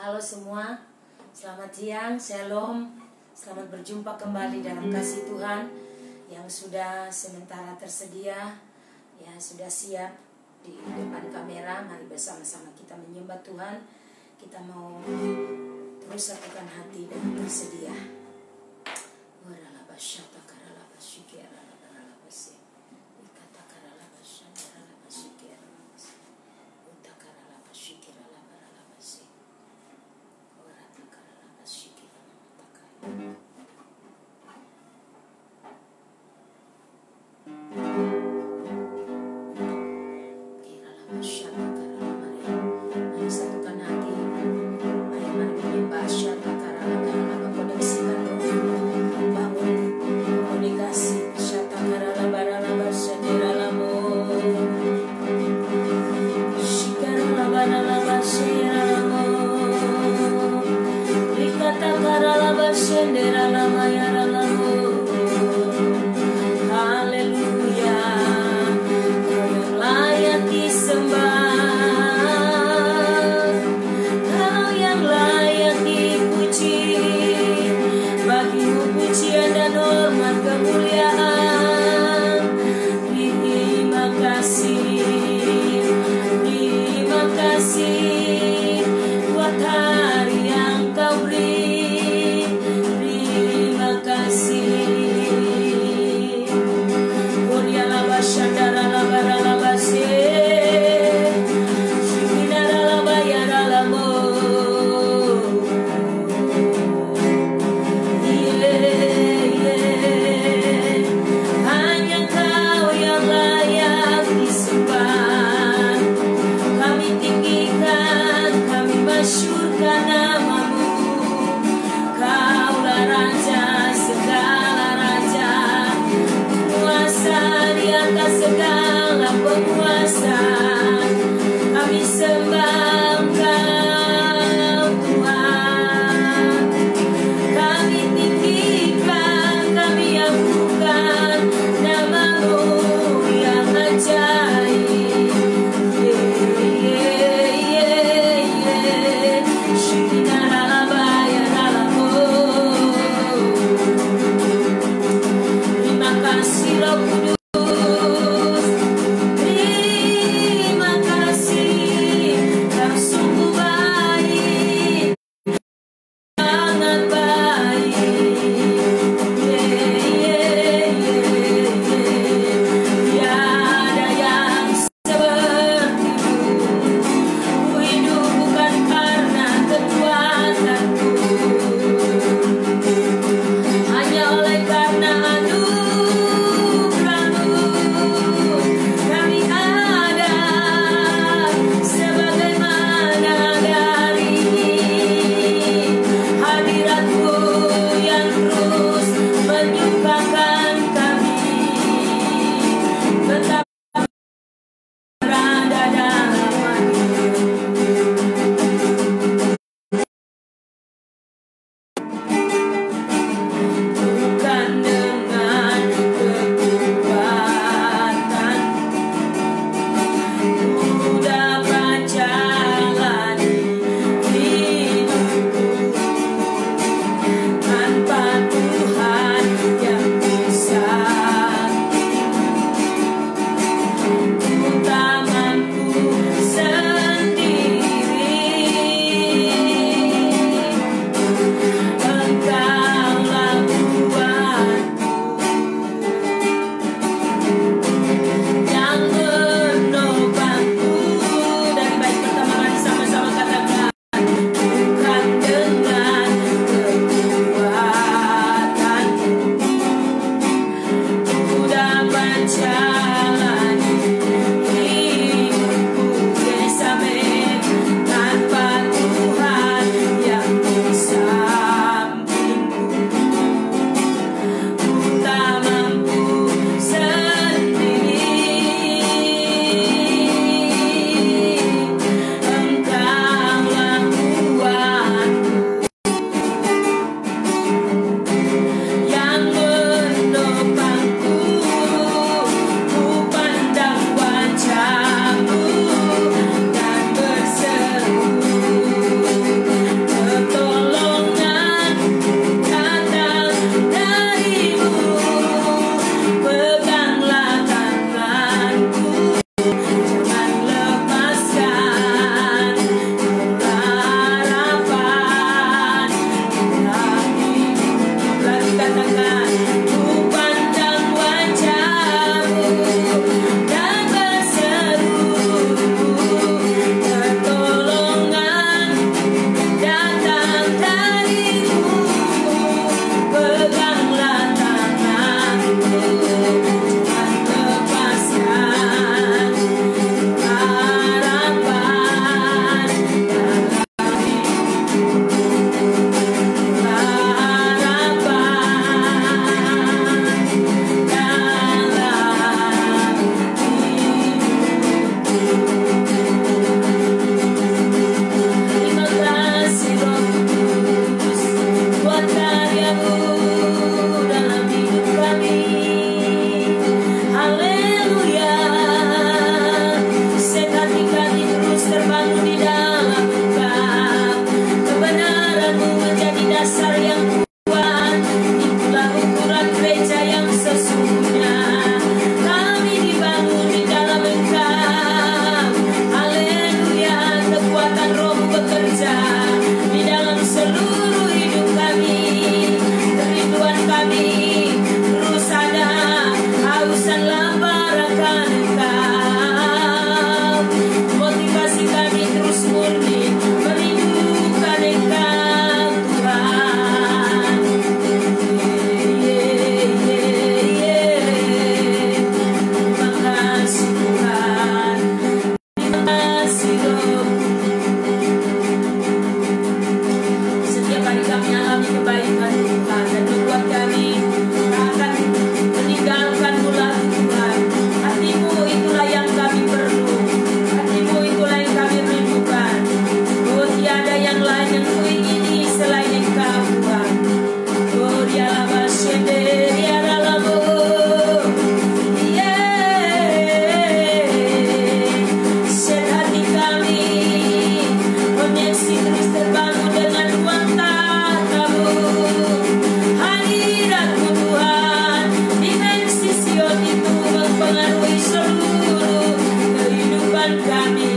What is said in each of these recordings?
Halo semua, selamat siang, shalom. Selamat berjumpa kembali dalam kasih Tuhan yang sudah sementara tersedia, ya sudah siap di depan kamera. Mari bersama-sama kita menyembah Tuhan. Kita mau terus satukan hati dan bersedia. Satukan hati, mari menyembah Syata Karala koneksikan roh, bangun komunikasi Syata Karala Barala Basenderalamo Shikarala Barala Basenderalamo Rikata Karala Basenderalama Yaralamo. Haleluya, Kau yang layak disembah. Roh. Setiap hari kami alami kebaikan Tuhan, dan membuat kami tak akan meninggalkan-Mu lagi Tuhan. Hati-Mu itulah yang kami perlu, Hati-Mu itulah yang kami rindukan. Oh, tiada yang lain yang ku ingini selain Engkau Tuhan. Oh, dialah basyede, dialah lamu. Set hati kami, koneksi terus terbangun dengan ruang tatamu. Hadirat-Mu Tuhan, dimensi Sion itu mempengaruhi seluruh kehidupan kami.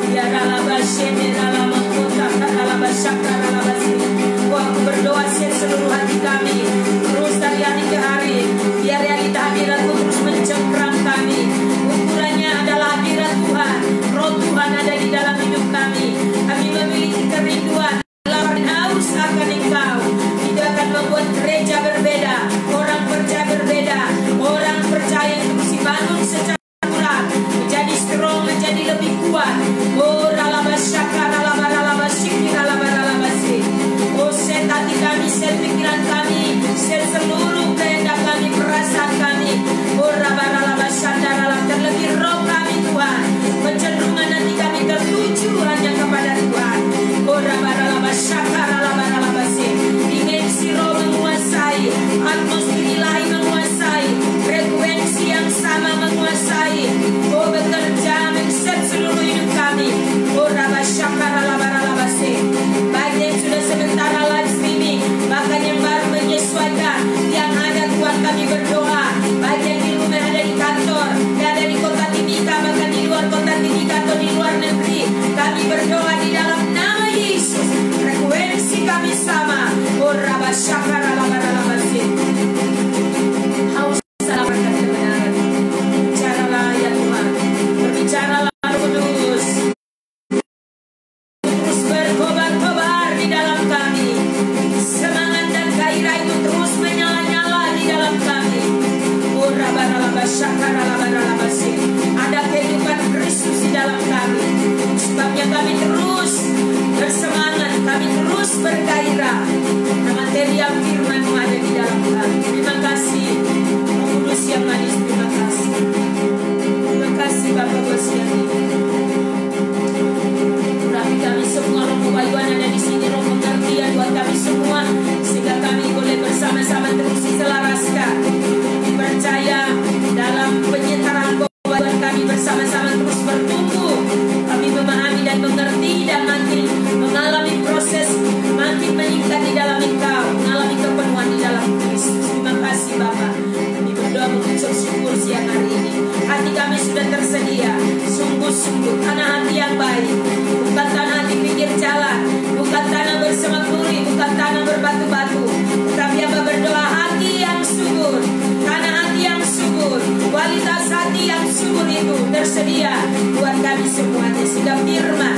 Biarlah basyede dalam mahkota, dalam basyaka, dalam basir. Aku berdoa seluruh hati kami, terus dari hari ke hari, biar realita hadirat-Mu terus mencengkram kami. Ukurannya adalah hadirat Tuhan, Roh Tuhan ada di dalam hidup kami. Kami memiliki kerinduan, lapar dan haus akan Engkau. Itu akan membuat gereja berbeda, orang percaya berbeda, orang percaya terus dibangun secara akurat, menjadi strong, menjadi lebih kuat. Oh, ralabasyaka, ralabaralabasyiki, ralabaralabasi. Oh, set hati kami, set pikiran kami, set seluruh kehendak kami, perasaan kami. Oh, rabaralabasyandaralam, terlebih roh kami Tuhan, kecenderungan hati kami tertuju hanya kepada Tuhan. Oh, rabaralabasyaka, ralabaralabasi. Dimensi roh menguasai, atmosfer ilahi menguasai, frekuensi yang sama menguasai. Oh, bekerja men-set seluruh hidup kami. Oh, rabasyaka, ralabaralabasi. Baik yang sudah sementara live streaming, bahkan yang baru menyesuaikan, yang ada Tuhan kami berdoa. Baik yang di rumah, ada di kantor, yang ada di kota Timika, bahkan di luar kota Timika atau di luar negeri, kami berdoa di dalam nama Yesus. Frekuensi kami sama. Oh, rabasyaka, ralabaralabasi. Haus salah berkat kebenaran. Bicaralah ya Tuhan, berbicaralah Roh Kudus. Terus berkobar-kobar di dalam kami. Semangat dan gairah itu terus menyala-nyala di dalam kami. Oh, rabaralabasyaka, ralabaralabasi. Ada kehidupan Kristus di dalam kami. Sebabnya kami terus bersemangat, kami terus bergairah. Nah, material firman-Mu ada di dalam kami. Terima kasih Roh Kudus yang manis, terima kasih. Terima kasih Bapak Gosiani. Urapi kami semua, Roh kebayuan ada di sini, Roh pengertian buat kami semua, sehingga kami boleh bersama-sama terus diselaraskan. Kami percaya dalam penyetaraan kebayuan kami bersama-sama terus bertumbuh. Kami memahami dan mengerti dan makin mengalami proses, makin meningkat di dalam Engkau, mengalami kepenuhan di dalam Kristus. Terima kasih Bapak. Kami berdoa mengucap syukur siang hari ini. Hati kami sudah tersedia, sungguh-sungguh tanah hati yang baik, bukan tanah hati pinggir jalan, bukan tanah bersemak duri, bukan tanah berbatu-batu, tetapi Abah berdoa hati yang subur, tanah hati yang subur, kualitas hati yang subur itu tersedia buat kami semuanya. Sehingga firman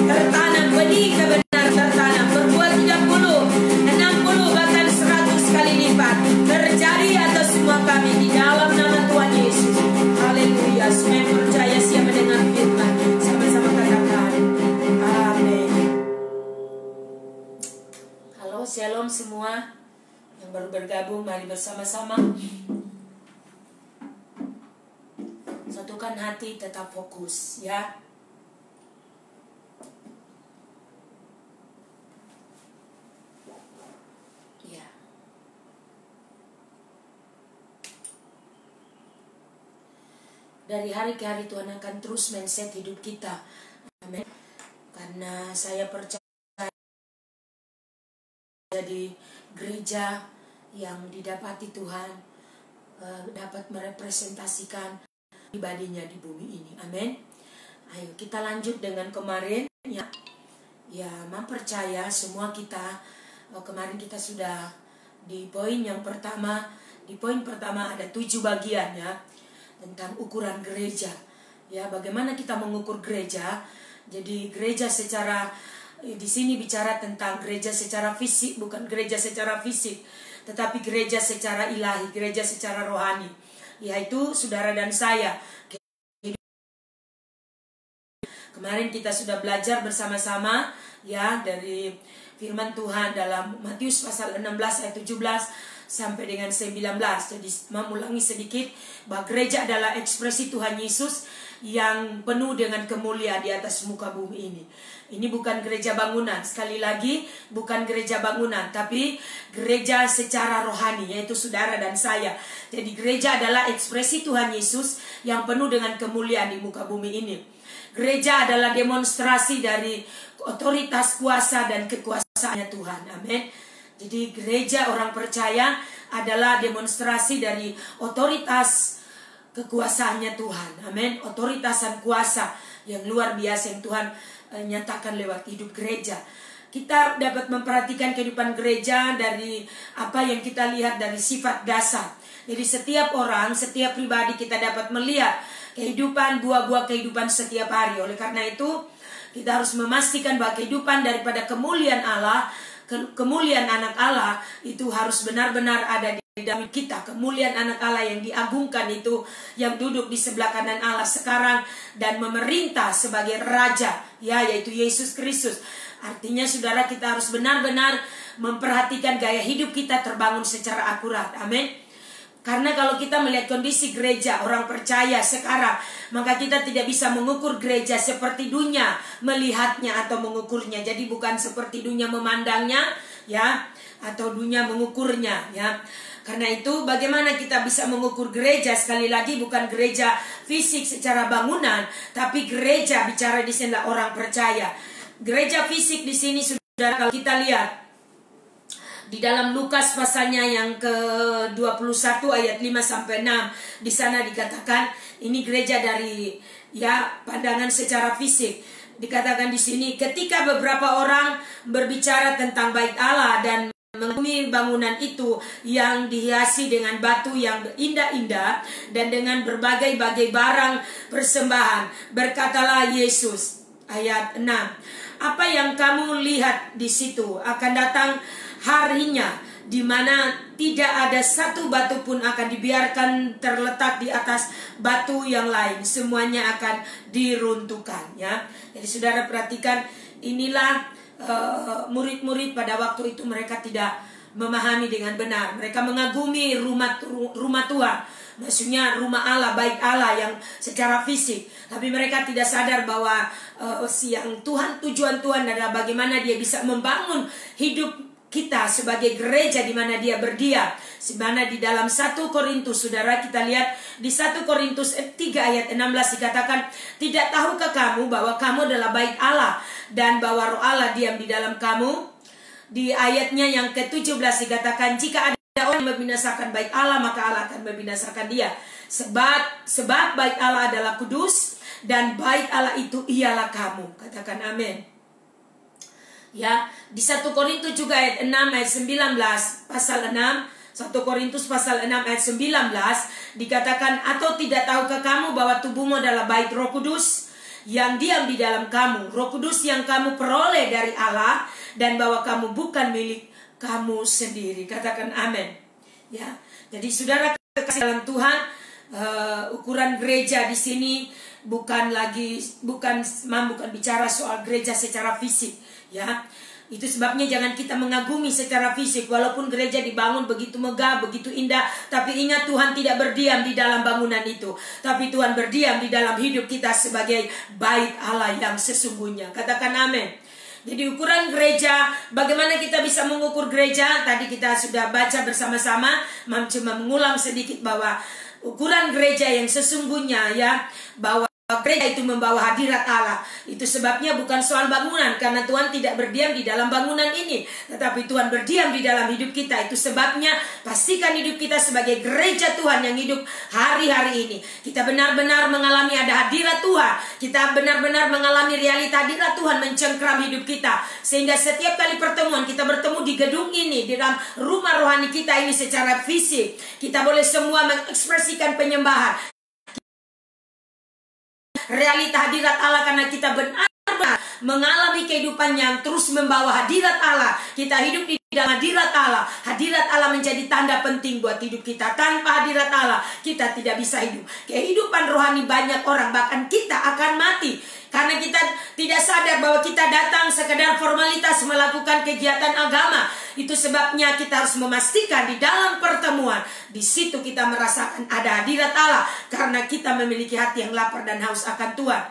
tertanam, benih kebenaran tertanam, berbuat 30, 60, bahkan 100 kali lipat terjadi atas semua kami di dalam nama Tuhan Yesus. Haleluya. Semua yang percaya siap mendengar firman, sama-sama katakan amin. Halo, shalom semua yang baru bergabung, mari bersama-sama satukan hati, tetap fokus ya. Ya. Dari hari ke hari Tuhan akan terus men-set hidup kita. Amin. Karena saya percaya jadi gereja yang didapati Tuhan dapat merepresentasikan pribadinya di bumi ini. Amin. Ayo kita lanjut dengan kemarin ya. Ya, mempercaya semua kita kemarin kita sudah di poin yang pertama. Di poin pertama ada 7 bagian ya, tentang ukuran gereja. Ya, bagaimana kita mengukur gereja? Jadi gereja secara, di sini bicara tentang gereja secara fisik, bukan gereja secara fisik, tetapi gereja secara ilahi, gereja secara rohani, yaitu saudara dan saya. Kemarin kita sudah belajar bersama-sama ya dari firman Tuhan dalam Matius pasal 16 ayat 17 sampai dengan 19. Jadi mengulangi sedikit bahwa gereja adalah ekspresi Tuhan Yesus yang penuh dengan kemuliaan di atas muka bumi ini. Ini bukan gereja bangunan, sekali lagi bukan gereja bangunan, tapi gereja secara rohani, yaitu saudara dan saya. Jadi gereja adalah ekspresi Tuhan Yesus yang penuh dengan kemuliaan di muka bumi ini. Gereja adalah demonstrasi dari otoritas, kuasa, dan kekuasaannya Tuhan. Amin. Jadi gereja orang percaya adalah demonstrasi dari otoritas kekuasaannya Tuhan. Amin. Otoritas dan kuasa yang luar biasa yang Tuhan nyatakan lewat hidup gereja. Kita dapat memperhatikan kehidupan gereja dari apa yang kita lihat dari sifat dasar. Jadi setiap orang, setiap pribadi kita dapat melihat kehidupan, buah-buah kehidupan setiap hari. Oleh karena itu kita harus memastikan bahwa kehidupan daripada kemuliaan Allah, kemuliaan anak Allah itu harus benar-benar ada di dalam kita. Kemuliaan anak Allah yang diagungkan itu, yang duduk di sebelah kanan Allah sekarang dan memerintah sebagai raja, ya, yaitu Yesus Kristus. Artinya saudara, kita harus benar-benar memperhatikan gaya hidup kita terbangun secara akurat. Amin. Karena kalau kita melihat kondisi gereja orang percaya sekarang, maka kita tidak bisa mengukur gereja seperti dunia melihatnya atau mengukurnya. Jadi bukan seperti dunia memandangnya, ya, atau dunia mengukurnya, ya. Karena itu bagaimana kita bisa mengukur gereja? Sekali lagi bukan gereja fisik secara bangunan, tapi gereja bicara di sini adalah orang percaya. Gereja fisik di sini saudara, kalau kita lihat di dalam Lukas pasalnya yang ke-21 ayat 5 sampai 6, di sana dikatakan ini gereja dari ya pandangan secara fisik. Dikatakan di sini ketika beberapa orang berbicara tentang bait Allah dan mengagumi bangunan itu yang dihiasi dengan batu yang indah-indah dan dengan berbagai-bagai barang persembahan, berkatalah Yesus, ayat 6, apa yang kamu lihat di situ akan datang harinya di mana tidak ada satu batu pun akan dibiarkan terletak di atas batu yang lain, semuanya akan diruntuhkan, ya. Jadi saudara perhatikan, inilah murid-murid pada waktu itu mereka tidak memahami dengan benar. Mereka mengagumi rumah Tuhan, maksudnya rumah Allah, bait Allah yang secara fisik. Tapi mereka tidak sadar bahwa yang tujuan Tuhan adalah bagaimana dia bisa membangun hidup kita sebagai gereja di mana dia berdiam. Sebagaimana di dalam 1 Korintus, saudara, kita lihat di 1 Korintus 3 ayat 16 dikatakan, tidak tahukah kamu bahwa kamu adalah bait Allah dan bahwa Roh Allah diam di dalam kamu? Di ayatnya yang ke-17 dikatakan, jika ada orang yang membinasakan bait Allah, maka Allah akan membinasakan dia. Sebab bait Allah adalah kudus dan bait Allah itu ialah kamu. Katakan amin. Ya, di 1 Korintus juga ayat 6 ayat 19 pasal 6, 1 Korintus pasal 6 ayat 19 dikatakan, atau tidak tahukah kamu bahwa tubuhmu adalah bait Roh Kudus yang diam di dalam kamu, Roh Kudus yang kamu peroleh dari Allah, dan bahwa kamu bukan milik kamu sendiri. Katakan amin. Ya, jadi saudara kekasih dalam Tuhan, ukuran gereja di sini bukan bicara soal gereja secara fisik, ya. Itu sebabnya jangan kita mengagumi secara fisik. Walaupun gereja dibangun begitu megah, begitu indah, tapi ingat Tuhan tidak berdiam di dalam bangunan itu, tapi Tuhan berdiam di dalam hidup kita sebagai bait Allah yang sesungguhnya. Katakan amin. Jadi ukuran gereja, bagaimana kita bisa mengukur gereja? Tadi kita sudah baca bersama-sama, cuma mengulang sedikit bahwa ukuran gereja yang sesungguhnya, ya, bahwa gereja itu membawa hadirat Allah. Itu sebabnya bukan soal bangunan, karena Tuhan tidak berdiam di dalam bangunan ini, tetapi Tuhan berdiam di dalam hidup kita. Itu sebabnya pastikan hidup kita sebagai gereja Tuhan yang hidup hari-hari ini. Kita benar-benar mengalami ada hadirat Tuhan. Kita benar-benar mengalami realita hadirat Tuhan mencengkram hidup kita. Sehingga setiap kali pertemuan kita bertemu di gedung ini, di dalam rumah rohani kita ini secara fisik, kita boleh semua mengekspresikan penyembahan. Realita hadirat Allah, karena kita benar-benar mengalami kehidupan yang terus membawa hadirat Allah. Kita hidup di dalam hadirat Allah. Hadirat Allah menjadi tanda penting buat hidup kita. Tanpa hadirat Allah kita tidak bisa hidup. Kehidupan rohani banyak orang, bahkan kita akan mati. Karena kita tidak sadar bahwa kita datang sekedar formalitas melakukan kegiatan agama. Itu sebabnya kita harus memastikan di dalam pertemuan, di situ kita merasakan ada hadirat Allah, karena kita memiliki hati yang lapar dan haus akan Tuhan.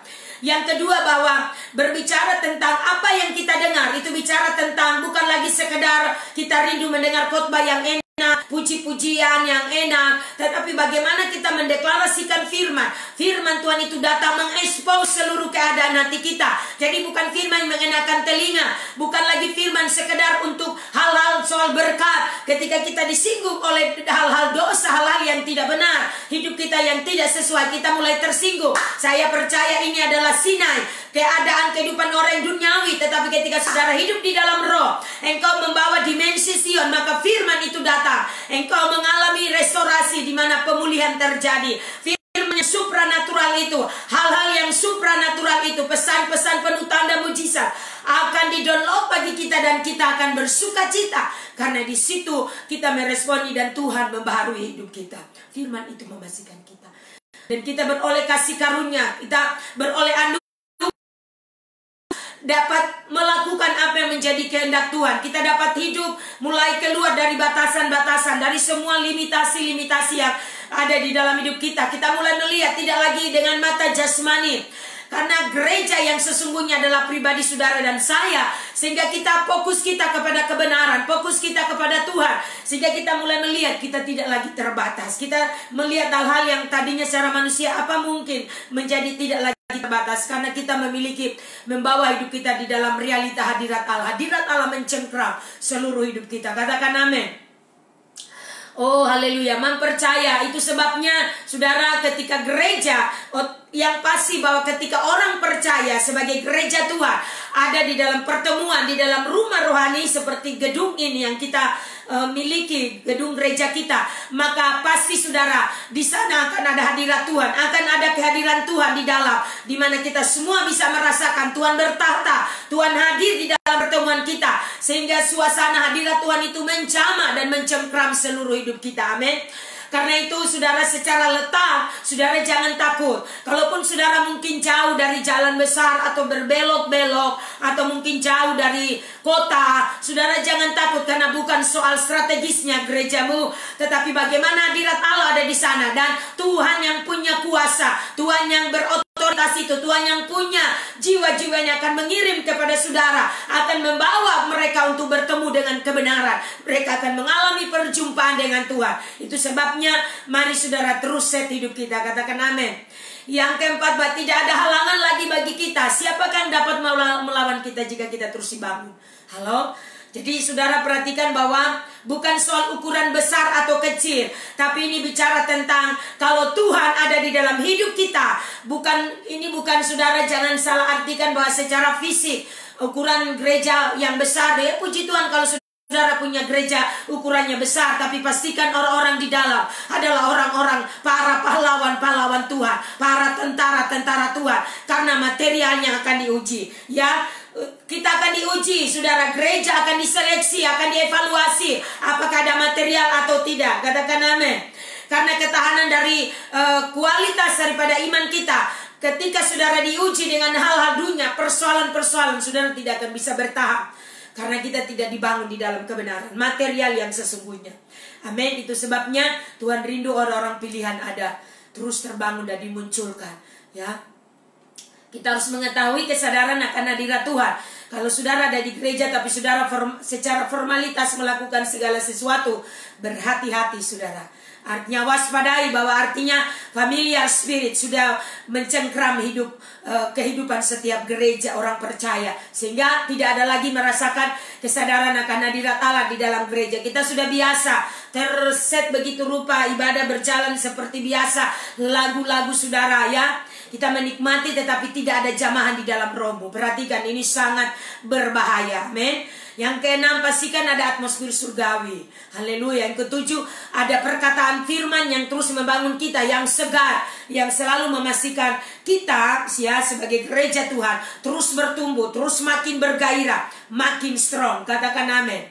Yang kedua, bahwa berbicara tentang apa yang kita dengar, itu bicara tentang bukan lagi sekedar kita rindu mendengar khotbah yang enak, puji-pujian yang enak, tetapi bagaimana kita mendeklarasikan firman. Firman Tuhan itu datang mengekspos seluruh keadaan hati kita. Jadi bukan firman yang mengenakan telinga, bukan lagi firman sekedar untuk hal-hal soal berkat. Ketika kita disinggung oleh hal-hal dosa, hal-hal yang tidak benar, hidup kita yang tidak sesuai, kita mulai tersinggung. Saya percaya ini adalah Sinai, keadaan kehidupan orang duniawi. Tetapi ketika saudara hidup di dalam roh, engkau membawa dimensi Sion, maka firman itu datang. Engkau mengalami restorasi di mana pemulihan terjadi. Firman yang supranatural itu, hal-hal yang supranatural itu, pesan-pesan penuh tanda mujizat akan di-download bagi kita, dan kita akan bersuka cita karena di situ kita meresponi dan Tuhan membaharui hidup kita. Firman itu membersihkan kita, dan kita beroleh kasih karunia, kita beroleh anugerah, dapat melakukan apa yang menjadi kehendak Tuhan. Kita dapat hidup mulai keluar dari batasan-batasan, dari semua limitasi-limitasi yang ada di dalam hidup kita. Kita mulai melihat tidak lagi dengan mata jasmani, karena gereja yang sesungguhnya adalah pribadi saudara dan saya. Sehingga kita fokus kita kepada kebenaran, fokus kita kepada Tuhan. Sehingga kita mulai melihat kita tidak lagi terbatas. Kita melihat hal-hal yang tadinya secara manusia apa mungkin menjadi tidak lagi terbatas, karena kita membawa hidup kita di dalam realita hadirat Allah. Hadirat Allah mencengkram seluruh hidup kita. Katakan amin. Oh haleluya, mempercaya. Itu sebabnya saudara, ketika gereja, yang pasti bahwa ketika orang percaya sebagai gereja Tuhan ada di dalam pertemuan, di dalam rumah rohani seperti gedung ini yang kita miliki, gedung gereja kita, maka pasti saudara di sana akan ada hadirat Tuhan, akan ada kehadiran Tuhan di dalam, di mana kita semua bisa merasakan Tuhan bertahta, Tuhan hadir di dalam pertemuan kita, sehingga suasana hadirat Tuhan itu menjamah dan mencengkram seluruh hidup kita. Amin. Karena itu saudara, secara letak saudara jangan takut. Kalaupun saudara mungkin jauh dari jalan besar atau berbelok-belok, atau mungkin jauh dari kota, saudara jangan takut, karena bukan soal strategisnya gerejamu, tetapi bagaimana hadirat Allah ada di sana. Dan Tuhan yang punya kuasa, Tuhan yang berotoritas itu, Tuhan yang punya jiwa-jiwanya akan mengirim kepada saudara, akan membawa mereka untuk bertemu dengan kebenaran. Mereka akan mengalami perjumpaan dengan Tuhan. Itu sebabnya mari saudara terus set hidup kita. Katakan amin. Yang keempat, bahwa tidak ada halangan lagi bagi kita. Siapakah yang dapat melawan kita jika kita terus dibangun? Halo? Jadi saudara perhatikan bahwa bukan soal ukuran besar atau kecil, tapi ini bicara tentang kalau Tuhan ada di dalam hidup kita. Ini bukan saudara, jangan salah artikan bahwa secara fisik ukuran gereja yang besar, ya puji Tuhan kalau saudara punya gereja ukurannya besar, tapi pastikan orang-orang di dalam adalah orang-orang, para pahlawan-pahlawan Tuhan, para tentara-tentara Tuhan, karena materialnya akan diuji. Ya, kita akan diuji, saudara. Gereja akan diseleksi, akan dievaluasi apakah ada material atau tidak. Katakan amin. Karena ketahanan dari kualitas daripada iman kita, ketika saudara diuji dengan hal-hal dunia, persoalan-persoalan, saudara tidak akan bisa bertahan, karena kita tidak dibangun di dalam kebenaran material yang sesungguhnya. Amin. Itu sebabnya Tuhan rindu orang-orang pilihan ada terus terbangun dan dimunculkan. Ya, kita harus mengetahui kesadaran akan hadirat Tuhan. Kalau saudara ada di gereja tapi saudara secara formalitas melakukan segala sesuatu, berhati-hati saudara. Artinya waspadai, bahwa artinya familiar spirit sudah mencengkram kehidupan setiap gereja orang percaya, sehingga tidak ada lagi merasakan kesadaran akan hadirat Allah di dalam gereja. Kita sudah biasa terset begitu rupa, ibadah berjalan seperti biasa, lagu-lagu saudara, ya kita menikmati, tetapi tidak ada jamahan di dalam rohmu. Perhatikan, ini sangat berbahaya. Amin. Yang keenam, pastikan ada atmosfer surgawi. Haleluya. Yang ketujuh, ada perkataan firman yang terus membangun kita, yang segar, yang selalu memastikan kita ya sebagai gereja Tuhan terus bertumbuh, terus makin bergairah, makin strong. Katakan amin.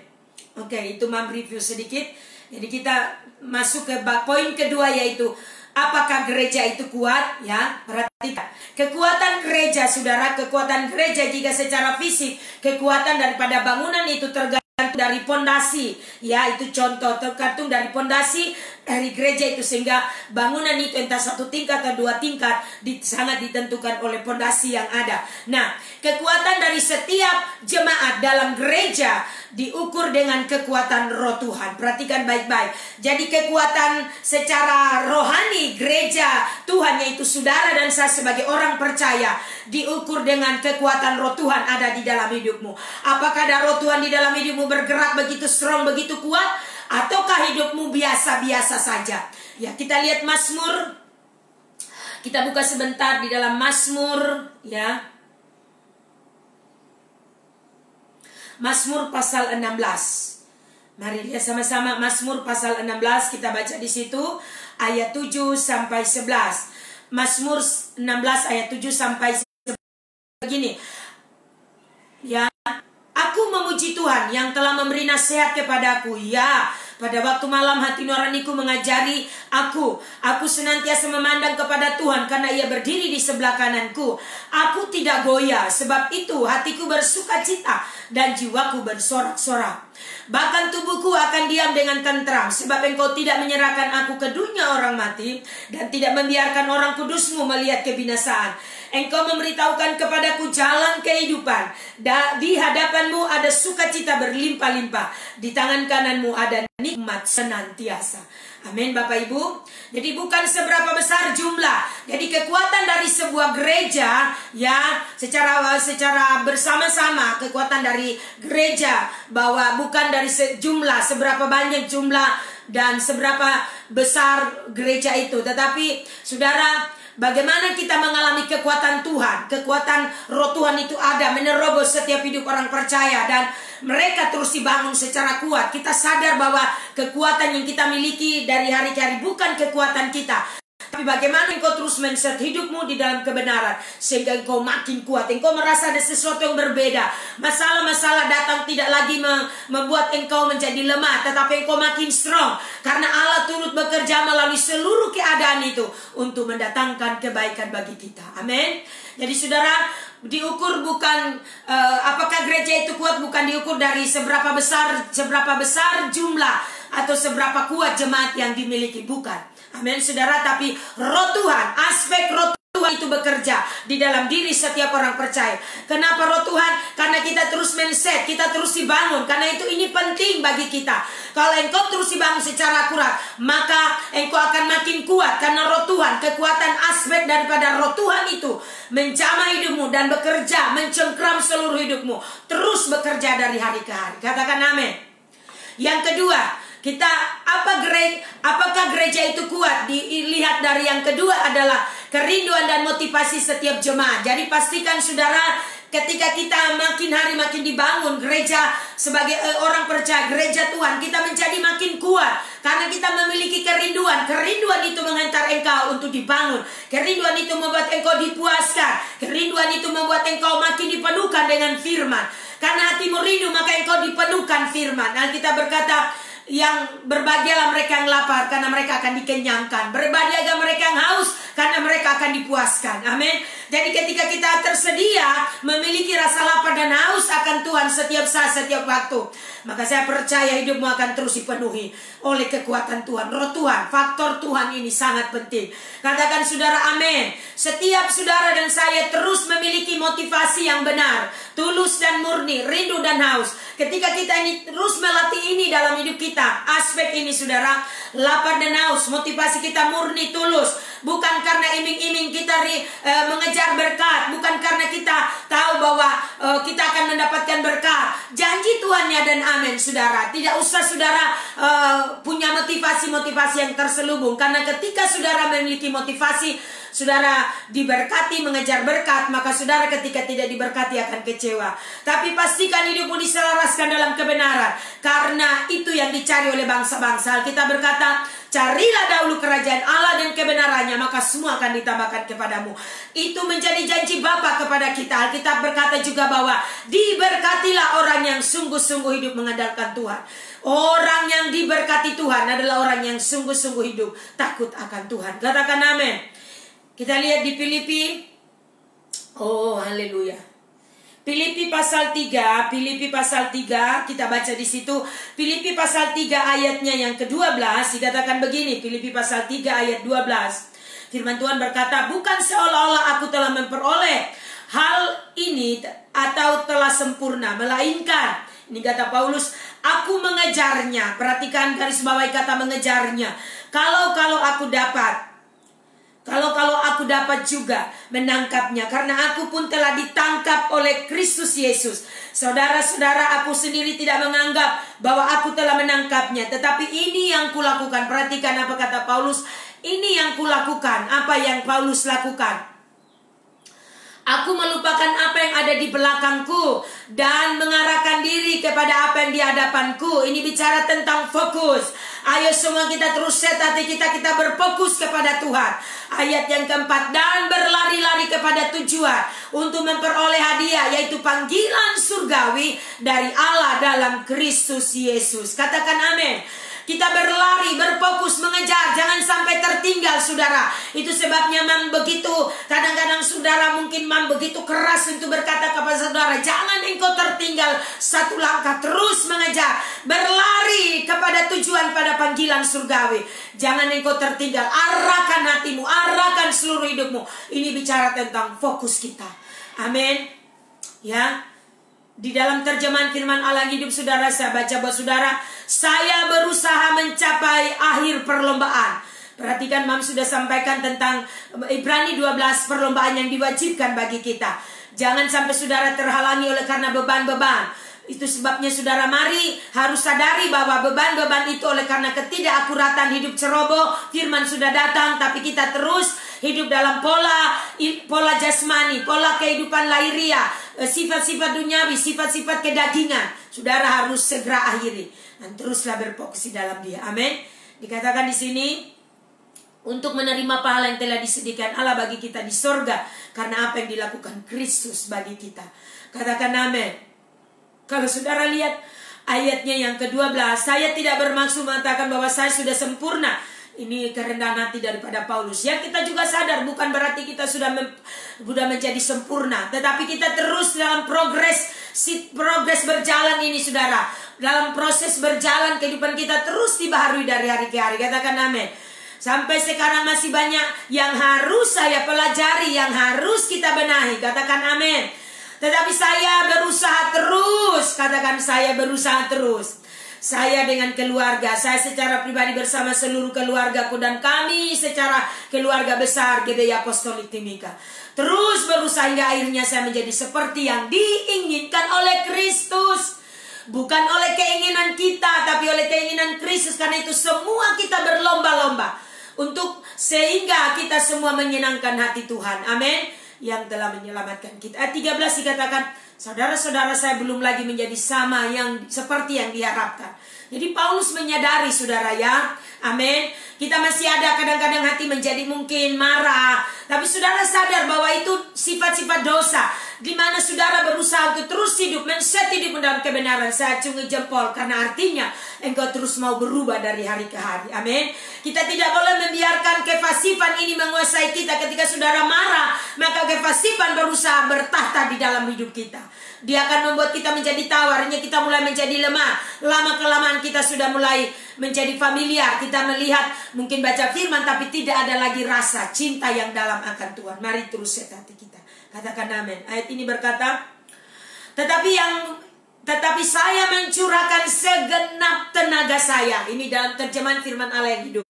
Oke, itu review sedikit. Jadi kita masuk ke poin kedua, yaitu Apakah gereja itu kuat? Ya, perhatikan. Kekuatan gereja, saudara, kekuatan gereja jika secara fisik, kekuatan daripada bangunan itu tergantung dari pondasi. Ya, itu contoh tergantung dari pondasi dari gereja itu, sehingga bangunan itu entah 1 tingkat atau 2 tingkat sangat ditentukan oleh pondasi yang ada. Nah, kekuatan dari setiap jemaat dalam gereja diukur dengan kekuatan roh Tuhan. Perhatikan baik-baik. Jadi kekuatan secara rohani gereja Tuhan, yaitu saudara dan saya sebagai orang percaya, diukur dengan kekuatan roh Tuhan ada di dalam hidupmu. Apakah ada roh Tuhan di dalam hidupmu bergerak begitu strong, begitu kuat, ataukah hidupmu biasa-biasa saja? Ya, kita lihat Mazmur. Kita buka sebentar di dalam Mazmur, ya. Mazmur pasal 16. Mari lihat sama-sama Mazmur pasal 16, kita baca di situ ayat 7 sampai 11. Mazmur 16 ayat 7 sampai 11 begini. Ya, aku memuji Tuhan yang telah memberi nasihat kepadaku. Ya, pada waktu malam hati nuraniku mengajari aku. Aku senantiasa memandang kepada Tuhan karena Ia berdiri di sebelah kananku. Aku tidak goyah, sebab itu hatiku bersuka cita dan jiwaku bersorak-sorak. Bahkan tubuhku akan diam dengan tentram, sebab Engkau tidak menyerahkan aku ke dunia orang mati dan tidak membiarkan orang kudusmu melihat kebinasaan. Engkau memberitahukan kepadaku jalan kehidupan. Di hadapanmu ada sukacita berlimpah-limpah. Di tangan kananmu ada nikmat senantiasa. Amin, Bapak Ibu. Jadi bukan seberapa besar jumlah. Jadi kekuatan dari sebuah gereja, ya, secara bersama-sama, kekuatan dari gereja, bahwa bukan dari jumlah, seberapa banyak jumlah dan seberapa besar gereja itu, tetapi saudara, bagaimana kita mengalami kekuatan Tuhan. Kekuatan roh Tuhan itu ada menerobos setiap hidup orang percaya, dan mereka terus dibangun secara kuat. Kita sadar bahwa kekuatan yang kita miliki dari hari ke hari bukan kekuatan kita, tapi bagaimana engkau terus men-set hidupmu di dalam kebenaran sehingga engkau makin kuat. Engkau merasa ada sesuatu yang berbeda. Masalah-masalah datang tidak lagi membuat engkau menjadi lemah, tetapi engkau makin strong, karena Allah turut bekerja melalui seluruh keadaan itu untuk mendatangkan kebaikan bagi kita. Amin. Jadi saudara, diukur bukan apakah gereja itu kuat, bukan diukur dari seberapa besar jumlah atau seberapa kuat jemaat yang dimiliki, bukan. Amin, saudara. Tapi roh Tuhan, aspek roh Tuhan itu bekerja di dalam diri setiap orang percaya. Kenapa roh Tuhan? Karena kita terus men-set, kita terus dibangun. Karena ini penting bagi kita. Kalau engkau terus dibangun secara akurat, maka engkau akan makin kuat. Karena roh Tuhan, kekuatan aspek daripada roh Tuhan itu menjamah hidupmu dan bekerja, mencengkram seluruh hidupmu. Terus bekerja dari hari ke hari. Katakan amin. Yang kedua, apakah gereja itu kuat? Dilihat dari yang kedua adalah kerinduan dan motivasi setiap jemaat. Jadi pastikan saudara, ketika kita makin hari makin dibangun gereja sebagai orang percaya, gereja Tuhan, kita menjadi makin kuat karena kita memiliki kerinduan. Kerinduan itu menghantar engkau untuk dibangun. Kerinduan itu membuat engkau dipuaskan. Kerinduan itu membuat engkau makin dipenuhkan dengan firman. Karena hatimu rindu, maka engkau dipenuhkan firman. Nah, kita berkata, yang berbahagialah mereka yang lapar, karena mereka akan dikenyangkan. Berbahagialah mereka yang haus, karena mereka akan dipuaskan. Amin. Jadi ketika kita tersedia memiliki rasa lapar dan haus akan Tuhan setiap saat, setiap waktu, maka saya percaya hidupmu akan terus dipenuhi oleh kekuatan Tuhan, roh Tuhan. Faktor Tuhan ini sangat penting. Katakan saudara amin. Setiap saudara dan saya terus memiliki motivasi yang benar, tulus dan murni, rindu dan haus. Ketika kita ini terus melatih ini dalam hidup kita, aspek ini saudara, lapar dan haus, motivasi kita murni, tulus, bukan karena iming-iming kita mengejar berkat, bukan karena kita tahu bahwa kita akan mendapatkan berkat. Janji Tuhannya dan amin saudara. Tidak usah saudara punya motivasi yang terselubung, karena ketika saudara memiliki motivasi, saudara diberkati mengejar berkat, maka saudara ketika tidak diberkati akan kecewa. Tapi pastikan hidupmu diselaraskan dalam kebenaran, karena itu yang dicari oleh bangsa-bangsa. Kita berkata, carilah dahulu kerajaan Allah dan kebenarannya, maka semua akan ditambahkan kepadamu. Itu menjadi janji Bapa kepada kita. Alkitab berkata juga bahwa diberkatilah orang yang sungguh-sungguh hidup mengandalkan Tuhan. Orang yang diberkati Tuhan adalah orang yang sungguh-sungguh hidup takut akan Tuhan. Katakan amin. Kita lihat di Filipi. Oh, haleluya. Filipi pasal 3, Filipi pasal 3, kita baca di situ. Filipi pasal 3 ayatnya yang ke-12 dikatakan begini, Filipi pasal 3 ayat 12. Firman Tuhan berkata, bukan seolah-olah aku telah memperoleh hal ini atau telah sempurna, melainkan, ini kata Paulus, aku mengejarnya. Perhatikan garis bawahi kata mengejarnya. Kalau aku dapat, kalau aku dapat juga menangkapnya, karena aku pun telah ditangkap oleh Kristus Yesus. Saudara-saudara, aku sendiri tidak menganggap bahwa aku telah menangkapnya, tetapi ini yang kulakukan. Perhatikan apa kata Paulus. Ini yang kulakukan. Apa yang Paulus lakukan? Aku melupakan apa yang ada di belakangku dan mengarahkan diri kepada apa yang di hadapanku. Ini bicara tentang fokus. Ayo semua kita terus set hati kita berfokus kepada Tuhan. Ayat yang keempat, dan berlari-lari kepada tujuan untuk memperoleh hadiah, yaitu panggilan surgawi dari Allah dalam Kristus Yesus. Katakan amin. Kita berlari, berfokus, mengejar, jangan sampai tertinggal, saudara. Itu sebabnya Mam begitu, kadang-kadang saudara mungkin Mam begitu keras untuk berkata kepada saudara, jangan engkau tertinggal satu langkah, terus mengejar, berlari kepada tujuan pada panggilan surgawi. Jangan engkau tertinggal, arahkan hatimu, arahkan seluruh hidupmu. Ini bicara tentang fokus kita. Amin. Ya. Di dalam terjemahan firman Allah hidup saudara, saya baca buat saudara, saya berusaha mencapai akhir perlombaan. Perhatikan, Mam sudah sampaikan tentang Ibrani 12, perlombaan yang diwajibkan bagi kita. Jangan sampai saudara terhalangi oleh karena beban-beban. Itu sebabnya saudara, mari harus sadari bahwa beban-beban itu oleh karena ketidakakuratan hidup ceroboh. Firman sudah datang, tapi kita terus hidup dalam pola jasmani, pola kehidupan lahiriah, sifat-sifat duniawi, sifat-sifat kedagingan. Saudara harus segera akhiri dan teruslah berfokus di dalam Dia. Amin. Dikatakan di sini, untuk menerima pahala yang telah disediakan Allah bagi kita di sorga, karena apa yang dilakukan Kristus bagi kita. Katakan amin. Kalau saudara lihat ayatnya yang ke-12, saya tidak bermaksud mengatakan bahwa saya sudah sempurna. Ini kerendahan hati daripada Paulus. Ya, kita juga sadar bukan berarti kita sudah menjadi sempurna, tetapi kita terus dalam progres berjalan ini, saudara. Dalam proses berjalan kehidupan kita terus dibaharui dari hari ke hari. Katakan amin. Sampai sekarang masih banyak yang harus saya pelajari, yang harus kita benahi. Katakan amin. Tetapi saya berusaha terus. Katakan, saya berusaha terus. Saya dengan keluarga, saya secara pribadi bersama seluruh keluargaku, dan kami secara keluarga besar Gereja Apostolik Timika, terus berusaha hingga akhirnya saya menjadi seperti yang diinginkan oleh Kristus. Bukan oleh keinginan kita, tapi oleh keinginan Kristus. Karena itu semua kita berlomba-lomba untuk sehingga kita semua menyenangkan hati Tuhan. Amin. Yang telah menyelamatkan kita. Ayat 13 dikatakan, saudara-saudara, saya belum lagi menjadi sama yang seperti yang diharapkan. Jadi Paulus menyadari, saudara, ya, amin. Kita masih ada kadang-kadang hati menjadi mungkin marah, tapi saudara sadar bahwa itu sifat-sifat dosa, di mana saudara berusaha untuk terus hidup, men-set hidup dalam kebenaran. Saya acungi jempol, karena artinya engkau terus mau berubah dari hari ke hari. Amin. Kita tidak boleh membiarkan kefasifan ini menguasai kita. Ketika saudara marah, maka kefasifan berusaha bertahta di dalam hidup kita. Dia akan membuat kita menjadi tawarnya, kita mulai menjadi lemah. Lama-kelamaan kita sudah mulai menjadi familiar. Kita melihat, mungkin baca firman, tapi tidak ada lagi rasa cinta yang dalam akan Tuhan. Mari terus set hati kita. Katakan amin. Ayat ini berkata, tetapi saya mencurahkan segenap tenaga saya. Ini dalam terjemahan firman Allah yang hidup.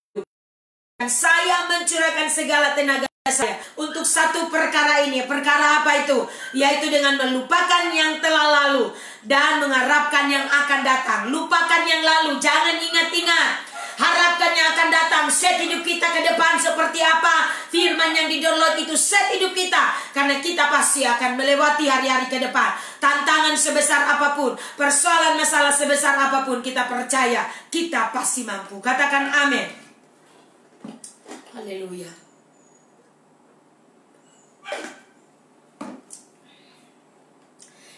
Dan saya mencurahkan segala tenaga saya untuk satu perkara ini. Perkara apa itu? Yaitu dengan melupakan yang telah lalu dan mengharapkan yang akan datang. Lupakan yang lalu, jangan ingat-ingat. harapkan yang akan datang. Set hidup kita ke depan seperti apa firman yang di-download itu. Set hidup kita, karena kita pasti akan melewati hari-hari ke depan. Tantangan sebesar apapun, persoalan masalah sebesar apapun, kita percaya kita pasti mampu. Katakan amin. Haleluya.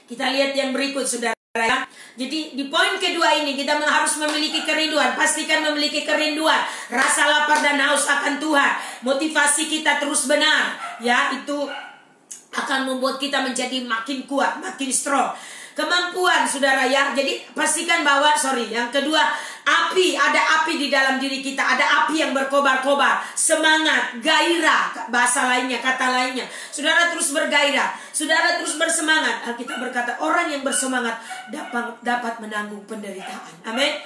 Kita lihat yang berikut, saudara. Jadi di poin kedua ini kita harus memiliki kerinduan. Pastikan memiliki kerinduan, rasa lapar dan haus akan Tuhan. Motivasi kita terus benar, ya, itu akan membuat kita menjadi makin kuat, makin strong. Kemampuan, saudara, ya. Jadi pastikan bahwa, yang kedua, ada api di dalam diri kita. Ada api yang berkobar-kobar, semangat, gairah, bahasa lainnya, kata lainnya. Saudara terus bergairah, saudara terus bersemangat. Alkitab berkata, orang yang bersemangat dapat menanggung penderitaan. Amin.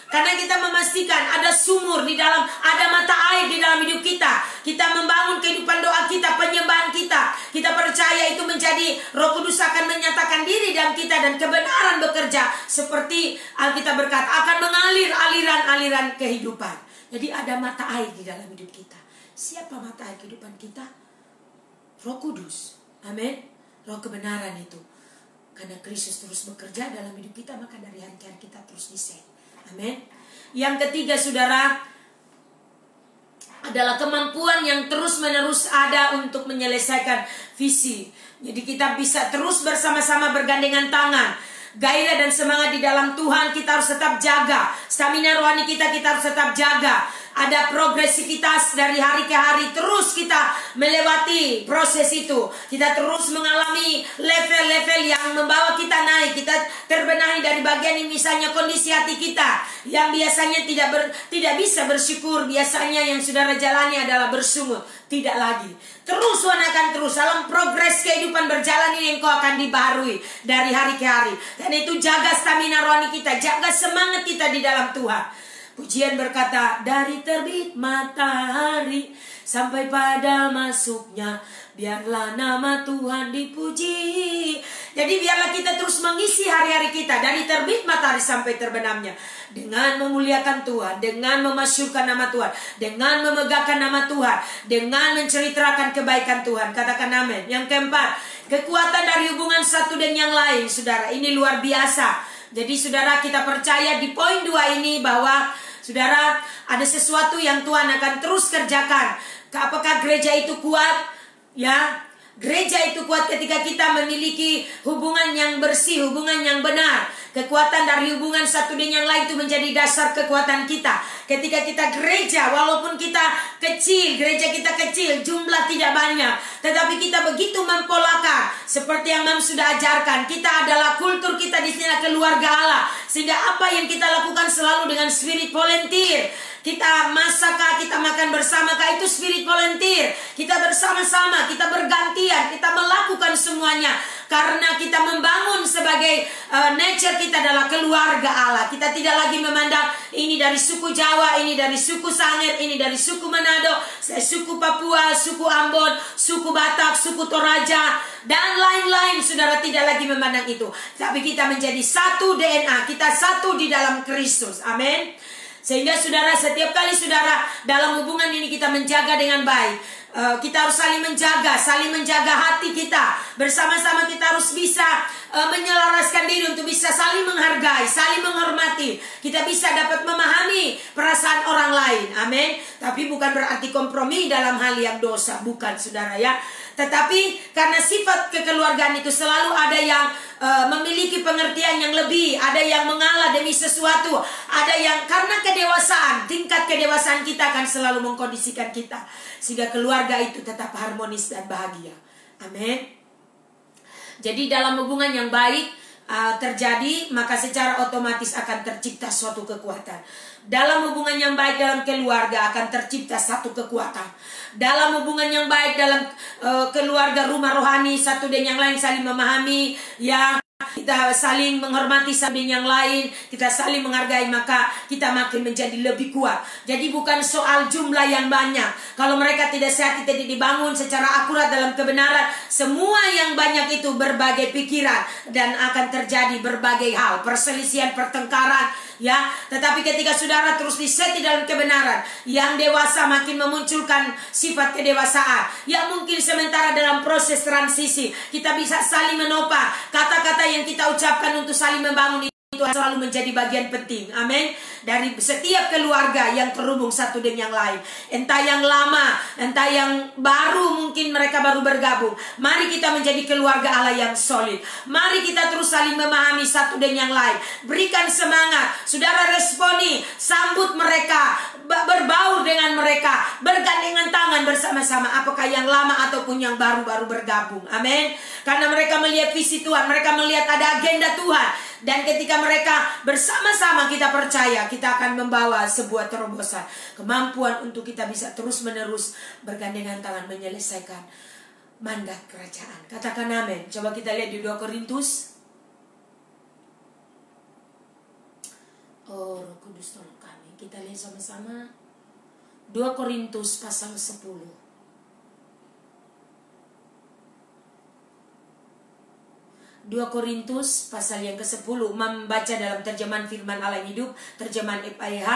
Karena kita memastikan ada sumur di dalam, ada mata air di dalam hidup kita. Kita membangun kehidupan doa kita, penyembahan kita. Kita percaya itu menjadi Roh Kudus akan menyatakan diri dalam kita, dan kebenaran bekerja seperti Alkitab berkata akan mengalir aliran-aliran kehidupan. Jadi ada mata air di dalam hidup kita. Siapa mata air kehidupan kita? Roh Kudus. Amin. Roh kebenaran itu. Karena Kristus terus bekerja dalam hidup kita, maka dari hari ke hari kita terus diset. Amin. Yang ketiga, saudara, adalah kemampuan yang terus-menerus ada untuk menyelesaikan visi. Jadi kita bisa terus bersama-sama bergandengan tangan. Gairah dan semangat di dalam Tuhan kita harus tetap jaga. Stamina rohani kita harus tetap jaga. Ada progresivitas dari hari ke hari. Terus kita melewati proses itu. Kita terus mengalami level-level yang membawa kita naik. Kita terbenahi dari bagian ini, misalnya kondisi hati kita yang biasanya tidak bisa bersyukur. Biasanya yang saudara jalani adalah bersungut. Tidak lagi. Terus akan terus dalam progres kehidupan berjalan ini, engkau akan dibaharui dari hari ke hari. Dan itu jaga stamina rohani kita, jaga semangat kita di dalam Tuhan. Pujian berkata, dari terbit matahari sampai pada masuknya, biarlah nama Tuhan dipuji. Jadi biarlah kita terus mengisi hari-hari kita dari terbit matahari sampai terbenamnya, dengan memuliakan Tuhan, dengan memasyurkan nama Tuhan, dengan memegahkan nama Tuhan, dengan menceritakan kebaikan Tuhan. Katakan amin. Yang keempat, kekuatan dari hubungan satu dan yang lain. Saudara, ini luar biasa. Jadi saudara, kita percaya di poin 2 ini bahwa saudara, ada sesuatu yang Tuhan akan terus kerjakan. Apakah gereja itu kuat? Ya, gereja itu kuat ketika kita memiliki hubungan yang bersih, hubungan yang benar. Kekuatan dari hubungan satu dengan yang lain itu menjadi dasar kekuatan kita. Ketika kita gereja, walaupun kita kecil, gereja kita kecil, jumlah tidak banyak, tetapi kita begitu mempolakan seperti yang Mam sudah ajarkan. Kita adalah kultur kita di sini keluarga Allah, sehingga apa yang kita lakukan selalu dengan spirit volunteer. Kita masakkah, kita makan bersamakah, itu spirit volunteer. Kita bersama-sama, kita bergantian, kita melakukan semuanya. Karena kita membangun sebagai nature kita adalah keluarga Allah. Kita tidak lagi memandang ini dari suku Jawa, ini dari suku Sangir, ini dari suku Manado, suku Papua, suku Ambon, suku Batak, suku Toraja, dan lain-lain. Saudara, tidak lagi memandang itu. Tapi kita menjadi satu DNA, kita satu di dalam Kristus. Amin. Sehingga saudara, setiap kali saudara dalam hubungan ini kita menjaga dengan baik. Kita harus saling menjaga hati kita. Bersama-sama kita harus bisa menyelaraskan diri untuk bisa saling menghargai, saling menghormati. Kita bisa dapat memahami perasaan orang lain. Amin. Tapi bukan berarti kompromi dalam hal yang dosa. Bukan, saudara, ya. Tetapi karena sifat kekeluargaan itu selalu ada yang memiliki pengertian yang lebih, ada yang mengalah demi sesuatu, ada yang karena kedewasaan, tingkat kedewasaan kita akan selalu mengkondisikan kita sehingga keluarga itu tetap harmonis dan bahagia. Amin. Jadi dalam hubungan yang baik terjadi, maka secara otomatis akan tercipta suatu kekuatan. Dalam hubungan yang baik dalam keluarga akan tercipta satu kekuatan. Dalam hubungan yang baik dalam keluarga, rumah rohani, satu dan yang lain saling memahami, ya. kita saling menghormati satu yang lain, kita saling menghargai, maka kita makin menjadi lebih kuat. Jadi bukan soal jumlah yang banyak. Kalau mereka tidak sehat, kita tidak dibangun secara akurat dalam kebenaran, semua yang banyak itu berbagai pikiran dan akan terjadi berbagai hal, perselisihan, pertengkaran, ya. Tetapi ketika saudara terus diseti dalam kebenaran, yang dewasa makin memunculkan sifat kedewasaan, yang mungkin sementara dalam proses transisi kita bisa saling menopang. Kata-kata yang kita ucapkan untuk saling membangun itu selalu menjadi bagian penting. Amin. Dari setiap keluarga yang terhubung satu dengan yang lain, entah yang lama, entah yang baru, mungkin mereka baru bergabung. Mari kita menjadi keluarga Allah yang solid. Mari kita terus saling memahami satu dengan yang lain. Berikan semangat, saudara, responi, sambut mereka, berbaur dengan mereka, bergandengan tangan bersama-sama, apakah yang lama ataupun yang baru-baru bergabung. Amin. Karena mereka melihat visi Tuhan, mereka melihat ada agenda Tuhan. Dan ketika mereka bersama-sama, kita percaya kita akan membawa sebuah terobosan, kemampuan untuk kita bisa terus-menerus bergandengan tangan menyelesaikan mandat kerajaan. Katakan amin. Coba kita lihat di 2 Korintus. Oh, Roh Kudus tolong kami. Kita lihat sama-sama 2 Korintus pasal 10. 2 Korintus pasal yang ke-10, membaca dalam terjemahan firman Allah yang hidup, terjemahan FIH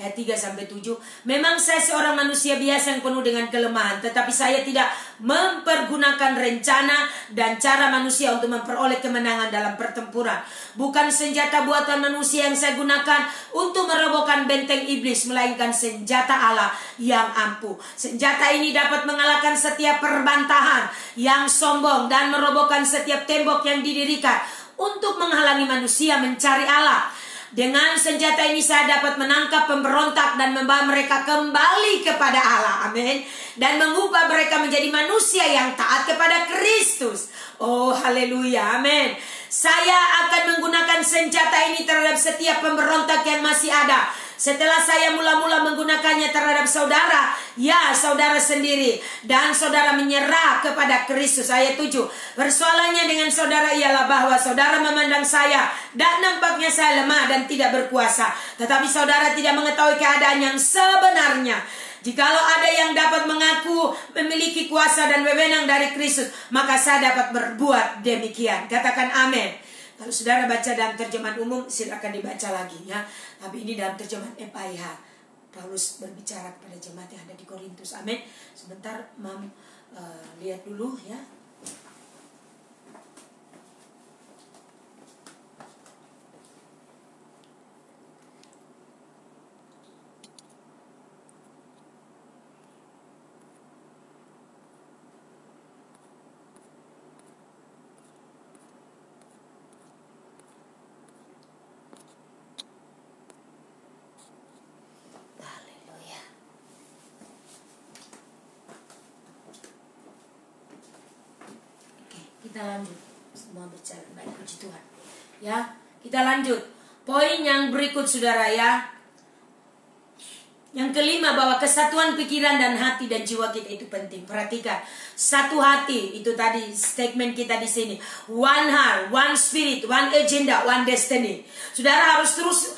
ayat 3-7. Memang saya seorang manusia biasa yang penuh dengan kelemahan, tetapi saya tidak mempergunakan rencana dan cara manusia untuk memperoleh kemenangan dalam pertempuran. Bukan senjata buatan manusia yang saya gunakan untuk merobohkan benteng iblis, melainkan senjata Allah yang ampuh. Senjata ini dapat mengalahkan setiap perbantahan yang sombong dan merobohkan setiap tembok yang didirikan untuk menghalangi manusia mencari Allah. Dengan senjata ini saya dapat menangkap pemberontak dan membawa mereka kembali kepada Allah. Amin. Dan mengubah mereka menjadi manusia yang taat kepada Kristus. Oh, haleluya. Amin. Saya akan menggunakan senjata ini terhadap setiap pemberontak yang masih ada. Setelah saya mula-mula menggunakannya terhadap saudara, ya saudara sendiri, dan saudara menyerah kepada Kristus. Ayat 7. Persoalannya dengan saudara ialah bahwa saudara memandang saya dan nampaknya saya lemah dan tidak berkuasa. Tetapi saudara tidak mengetahui keadaan yang sebenarnya. Jikalau ada yang dapat mengaku memiliki kuasa dan wewenang dari Kristus, maka saya dapat berbuat demikian. Katakan amin. Kalau saudara baca dalam terjemahan umum, silakan dibaca lagi ya. Tapi ini dalam terjemahan FIH, Paulus berbicara kepada jemaat yang ada di Korintus. Amin. Sebentar, lihat dulu ya. Kita lanjut. Semua berjalan baik, puji Tuhan. Ya, kita lanjut. Poin yang berikut saudara ya. Yang kelima, bahwa kesatuan pikiran dan hati dan jiwa kita itu penting. Perhatikan, satu hati, itu tadi statement kita di sini. One heart, one spirit, one agenda, one destiny. Saudara harus terus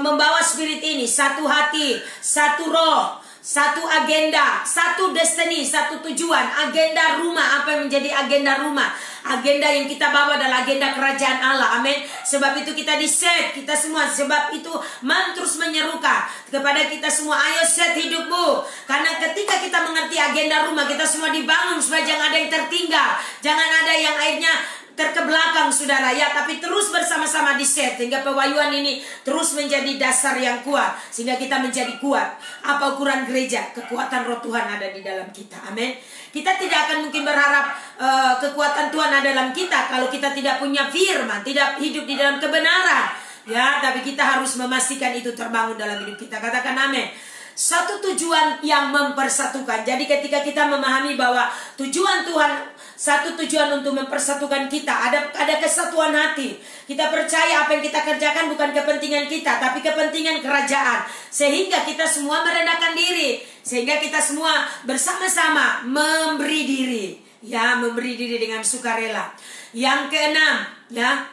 membawa spirit ini, satu hati, satu roh, satu agenda, satu destiny, satu tujuan. Agenda rumah, apa yang menjadi agenda rumah? Agenda yang kita bawa adalah agenda kerajaan Allah. Amin. Sebab itu kita di-set, kita semua. Sebab itu terus menyerukan kepada kita semua, ayo set hidupmu. Karena ketika kita mengerti agenda rumah, kita semua dibangun supaya jangan ada yang tertinggal, jangan ada yang akhirnya terkebelakang saudara ya, tapi terus bersama-sama di-set sehingga pewahyuan ini terus menjadi dasar yang kuat, sehingga kita menjadi kuat. Apa ukuran gereja? Kekuatan roh Tuhan ada di dalam kita. Amin. Kita tidak akan mungkin berharap kekuatan Tuhan ada dalam kita kalau kita tidak punya firman, tidak hidup di dalam kebenaran ya. Tapi kita harus memastikan itu terbangun dalam hidup kita. Katakan amin. Satu tujuan yang mempersatukan. Jadi ketika kita memahami bahwa tujuan Tuhan, satu tujuan untuk mempersatukan kita, ada kesatuan hati. Kita percaya apa yang kita kerjakan bukan kepentingan kita, tapi kepentingan kerajaan. Sehingga kita semua merendahkan diri, sehingga kita semua bersama-sama memberi diri. ya, memberi diri dengan sukarela. Yang keenam, ya,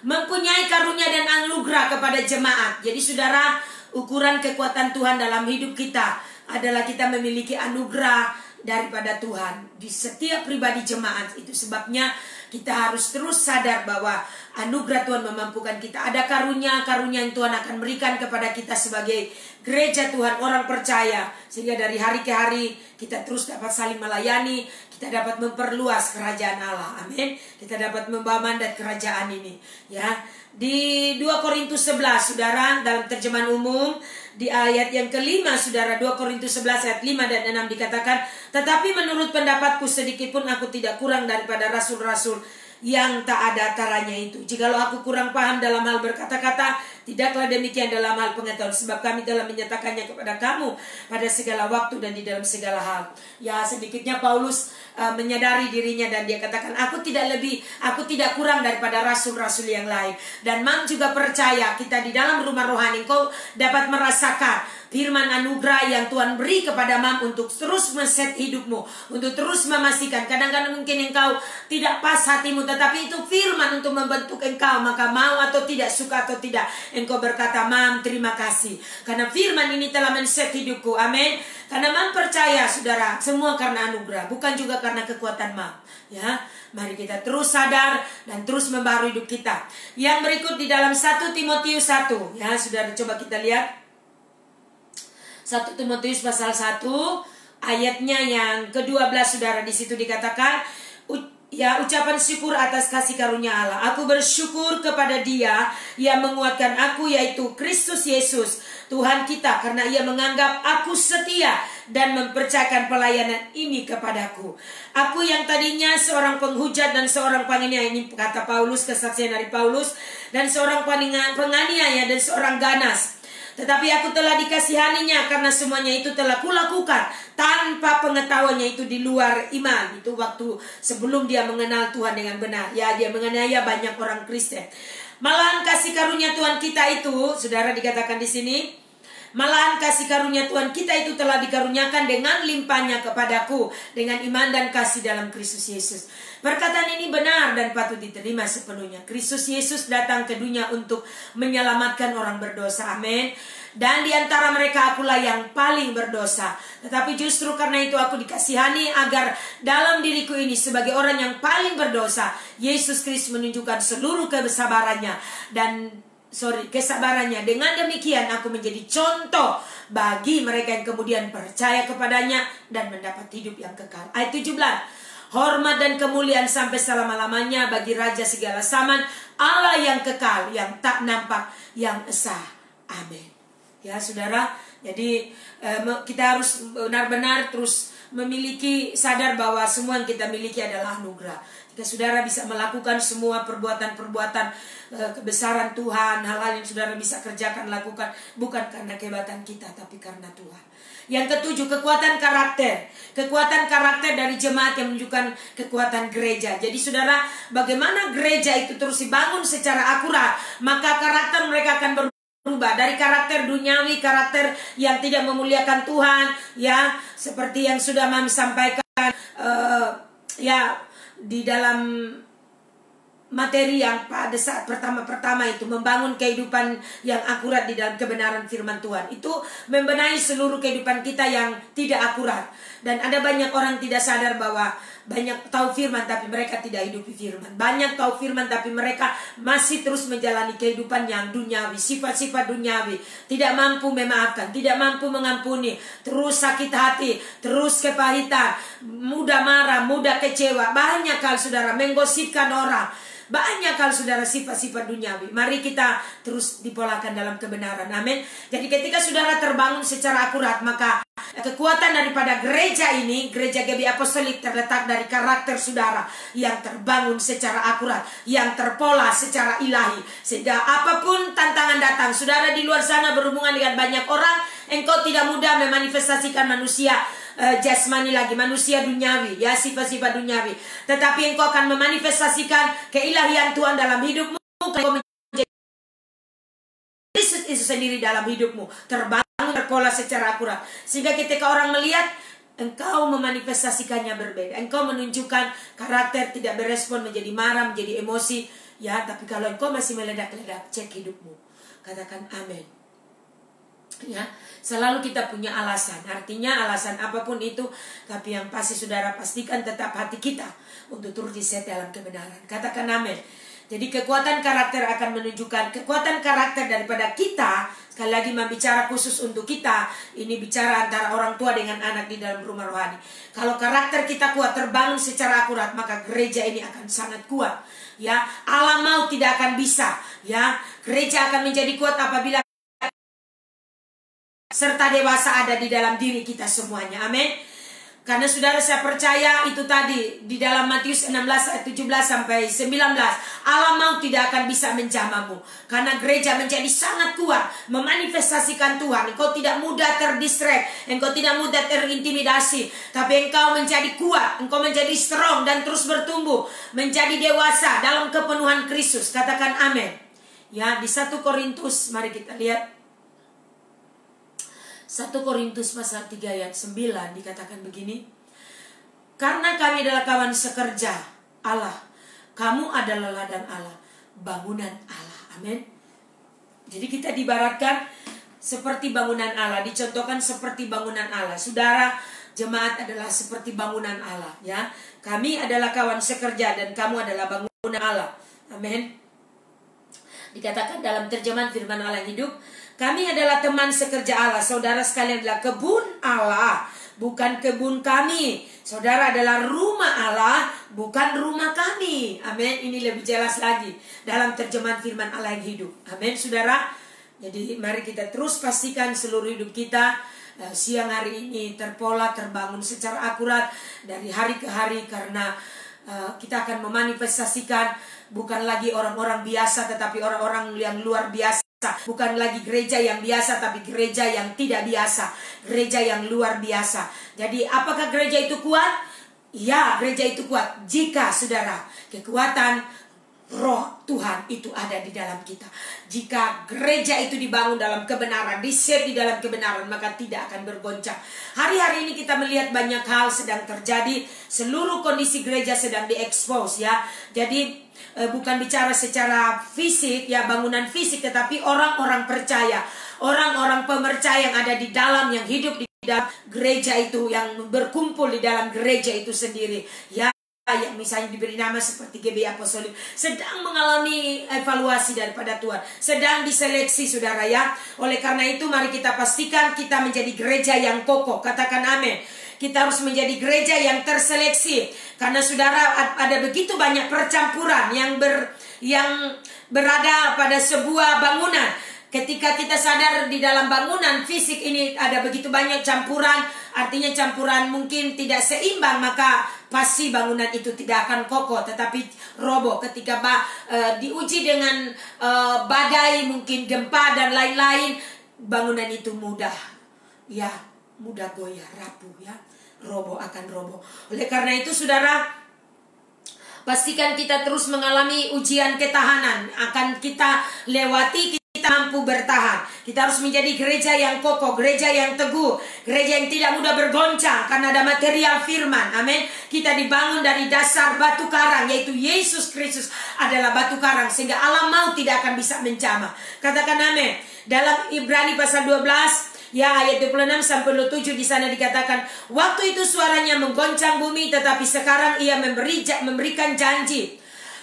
mempunyai karunia dan anugerah kepada jemaat. Jadi saudara, ukuran kekuatan Tuhan dalam hidup kita adalah kita memiliki anugerah daripada Tuhan di setiap pribadi jemaat. Itu sebabnya kita harus terus sadar bahwa anugerah Tuhan memampukan kita. Ada karunia-karunia yang Tuhan akan berikan kepada kita sebagai gereja Tuhan, orang percaya. Sehingga dari hari ke hari kita terus dapat saling melayani. Kita dapat memperluas kerajaan Allah. Amin. Kita dapat membawa mandat kerajaan ini. Ya, di 2 Korintus 11, saudara, dalam terjemahan umum, di ayat yang kelima, saudara, 2 Korintus 11 ayat 5 dan 6 dikatakan, tetapi menurut pendapatku sedikit pun aku tidak kurang daripada rasul-rasul yang tak ada taranya itu. Jikalau aku kurang paham dalam hal berkata-kata, tidaklah demikian dalam hal pengetahuan, sebab kami telah menyatakannya kepada kamu pada segala waktu dan di dalam segala hal. Ya, sedikitnya Paulus menyadari dirinya dan dia katakan, aku tidak kurang daripada rasul-rasul yang lain. Dan Mam juga percaya kita di dalam rumah rohani kau dapat merasakan firman anugerah yang Tuhan beri kepada Mam untuk terus meset hidupmu, untuk terus memastikan. Kadang-kadang mungkin engkau tidak pas hatimu, tetapi itu firman untuk membentuk engkau. Maka mau atau tidak, suka atau tidak, engkau berkata, Mam, terima kasih, karena firman ini telah men-set hidupku. Amin. Karena Mam percaya, saudara, semua karena anugerah, bukan juga karena kekuatan Mam. Ya, mari kita terus sadar dan terus membaharui hidup kita. Yang berikut di dalam 1 Timotius 1. Ya, saudara, coba kita lihat 1 Timotius pasal 1 ayatnya yang ke-12, saudara. Di situ dikatakan, ya, ucapan syukur atas kasih karunia Allah. Aku bersyukur kepada Dia yang menguatkan aku, yaitu Kristus Yesus Tuhan kita, karena Ia menganggap aku setia dan mempercayakan pelayanan ini kepadaku. Aku yang tadinya seorang penghujat dan seorang penganiaya, ini kata Paulus, kesaksian dari Paulus, dan seorang penganiaya dan seorang ganas. Tetapi aku telah dikasihaninya karena semuanya itu telah kulakukan tanpa pengetahuannya itu di luar iman. Itu waktu sebelum dia mengenal Tuhan dengan benar. Ya, dia menganiaya banyak orang Kristen. Malahan kasih karunia Tuhan kita itu, saudara, dikatakan di sini, malahan kasih karunia Tuhan kita itu telah dikaruniakan dengan limpahnya kepadaku dengan iman dan kasih dalam Kristus Yesus. Perkataan ini benar dan patut diterima sepenuhnya. Kristus Yesus datang ke dunia untuk menyelamatkan orang berdosa. Amin. Dan di antara mereka akulah yang paling berdosa. Tetapi justru karena itu aku dikasihani agar dalam diriku ini sebagai orang yang paling berdosa, Yesus Kristus menunjukkan seluruh kesabarannya. Dengan demikian aku menjadi contoh bagi mereka yang kemudian percaya kepadanya dan mendapat hidup yang kekal. Ayat 17. Hormat dan kemuliaan sampai selama-lamanya bagi Raja segala zaman, Allah yang kekal, yang tak nampak, yang esa. Amin. Ya, saudara, jadi kita harus benar-benar terus memiliki, sadar bahwa semua yang kita miliki adalah anugerah. Jika saudara bisa melakukan semua perbuatan-perbuatan kebesaran Tuhan, hal-hal yang saudara bisa kerjakan, lakukan, bukan karena kehebatan kita, tapi karena Tuhan. Yang ketujuh, kekuatan karakter. Kekuatan karakter dari jemaat yang menunjukkan kekuatan gereja. Jadi saudara, bagaimana gereja itu terus dibangun secara akurat, maka karakter mereka akan berubah dari karakter duniawi, karakter yang tidak memuliakan Tuhan, ya, seperti yang sudah Mam sampaikan, ya, di dalam materi yang pada saat pertama-pertama itu membangun kehidupan yang akurat di dalam kebenaran firman Tuhan. Itu membenahi seluruh kehidupan kita yang tidak akurat. Dan ada banyak orang tidak sadar bahwa banyak tahu firman tapi mereka tidak hidupi firman. Banyak tahu firman tapi mereka masih terus menjalani kehidupan yang duniawi, sifat-sifat duniawi, tidak mampu memaafkan, tidak mampu mengampuni, terus sakit hati, terus kepahitan, mudah marah, mudah kecewa. Banyak hal, saudara, menggosipkan orang. Banyak hal, saudara, sifat-sifat duniawi. Mari kita terus dipolakan dalam kebenaran. Amin. Jadi ketika saudara terbangun secara akurat, maka kekuatan daripada gereja ini, gereja GB Apostolik, terletak dari karakter saudara yang terbangun secara akurat, yang terpola secara ilahi. Sehingga apapun tantangan datang, saudara di luar sana berhubungan dengan banyak orang, engkau tidak mudah memanifestasikan manusia jasmani lagi, manusia duniawi, ya, sifat-sifat duniawi. Tetapi engkau akan memanifestasikan keilahian Tuhan dalam hidupmu. Engkau menjadi Kristus itu sendiri dalam hidupmu, terbangun, terpola secara akurat. Sehingga ketika orang melihat, engkau memanifestasikannya berbeda. Engkau menunjukkan karakter tidak berespon, menjadi marah, menjadi emosi. Ya, tapi kalau engkau masih meledak-ledak, cek hidupmu. Katakan amin. Ya, selalu kita punya alasan. Artinya alasan apapun itu, tapi yang pasti saudara pastikan tetap hati kita untuk turut diset dalam kebenaran. Katakan amin. Jadi kekuatan karakter akan menunjukkan kekuatan karakter daripada kita. Sekali lagi membicara khusus untuk kita. Ini bicara antara orang tua dengan anak di dalam rumah rohani. Kalau karakter kita kuat, terbangun secara akurat, maka gereja ini akan sangat kuat. Ya, alam maut tidak akan bisa. Ya, gereja akan menjadi kuat apabila serta dewasa ada di dalam diri kita semuanya. Amin. Karena saudara, saya percaya itu tadi di dalam Matius 16 ayat 17 sampai 19, alam maut tidak akan bisa menjamahmu. Karena gereja menjadi sangat kuat memanifestasikan Tuhan. Engkau tidak mudah terdistract, engkau tidak mudah terintimidasi, tapi engkau menjadi kuat, engkau menjadi strong dan terus bertumbuh, menjadi dewasa dalam kepenuhan Kristus. Katakan amin. Ya, di 1 Korintus, mari kita lihat 1 Korintus pasal 3 ayat 9 dikatakan begini. Karena kami adalah kawan sekerja Allah, kamu adalah ladang Allah, bangunan Allah. Amin. Jadi kita diibaratkan seperti bangunan Allah, dicontohkan seperti bangunan Allah. Saudara, jemaat adalah seperti bangunan Allah. Ya, kami adalah kawan sekerja dan kamu adalah bangunan Allah. Amin. Dikatakan dalam terjemahan firman Allah yang hidup, kami adalah teman sekerja Allah. Saudara sekalian adalah kebun Allah, bukan kebun kami. Saudara adalah rumah Allah, bukan rumah kami. Amin. Ini lebih jelas lagi dalam terjemahan firman Allah yang hidup. Amin, saudara. Jadi mari kita terus pastikan seluruh hidup kita siang hari ini terpola, terbangun secara akurat dari hari ke hari. Karena kita akan memanifestasikan bukan lagi orang-orang biasa, tetapi orang-orang yang luar biasa. Bukan lagi gereja yang biasa, tapi gereja yang tidak biasa, gereja yang luar biasa. Jadi apakah gereja itu kuat? Ya, gereja itu kuat jika saudara kekuatan Roh Tuhan itu ada di dalam kita. Jika gereja itu dibangun dalam kebenaran, di-shape di dalam kebenaran, maka tidak akan bergoncang. Hari-hari ini kita melihat banyak hal sedang terjadi. Seluruh kondisi gereja sedang diekspos, ya. Jadi bukan bicara secara fisik, ya, bangunan fisik, tetapi orang-orang percaya, orang-orang pemercaya yang ada di dalam, yang hidup di dalam gereja itu, yang berkumpul di dalam gereja itu sendiri, ya, yang misalnya diberi nama seperti GBI Apostolik, sedang mengalami evaluasi daripada Tuhan, sedang diseleksi, saudara, ya. Oleh karena itu mari kita pastikan kita menjadi gereja yang kokoh. Katakan amin. Kita harus menjadi gereja yang terseleksi. Karena saudara, ada begitu banyak percampuran yang berada pada sebuah bangunan. Ketika kita sadar di dalam bangunan fisik ini ada begitu banyak campuran, artinya campuran mungkin tidak seimbang, maka pasti bangunan itu tidak akan kokoh, tetapi roboh. Ketika diuji dengan badai, mungkin gempa dan lain-lain, bangunan itu mudah, ya, mudah goyah, rapuh, ya, roboh, akan roboh. Oleh karena itu saudara, pastikan kita terus mengalami ujian ketahanan, akan kita lewati, kita mampu bertahan. Kita harus menjadi gereja yang kokoh, gereja yang teguh, gereja yang tidak mudah bergoncang karena ada material firman. Amin. Kita dibangun dari dasar batu karang, yaitu Yesus Kristus adalah batu karang, sehingga alam maut tidak akan bisa menjamah. Katakan amin. Dalam Ibrani pasal 12, ya, ayat 26 sampai 27 di sana dikatakan, waktu itu suaranya menggoncang bumi, tetapi sekarang ia memberikan janji.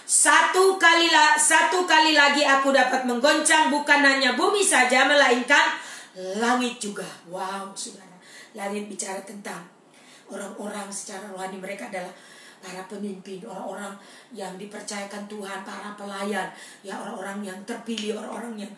Satu kali lagi aku dapat menggoncang bukan hanya bumi saja, melainkan langit juga. Wow, saudara, langit bicara tentang orang-orang secara rohani. Mereka adalah para pemimpin, orang-orang yang dipercayakan Tuhan, para pelayan, ya, orang-orang yang terpilih, orang-orang yang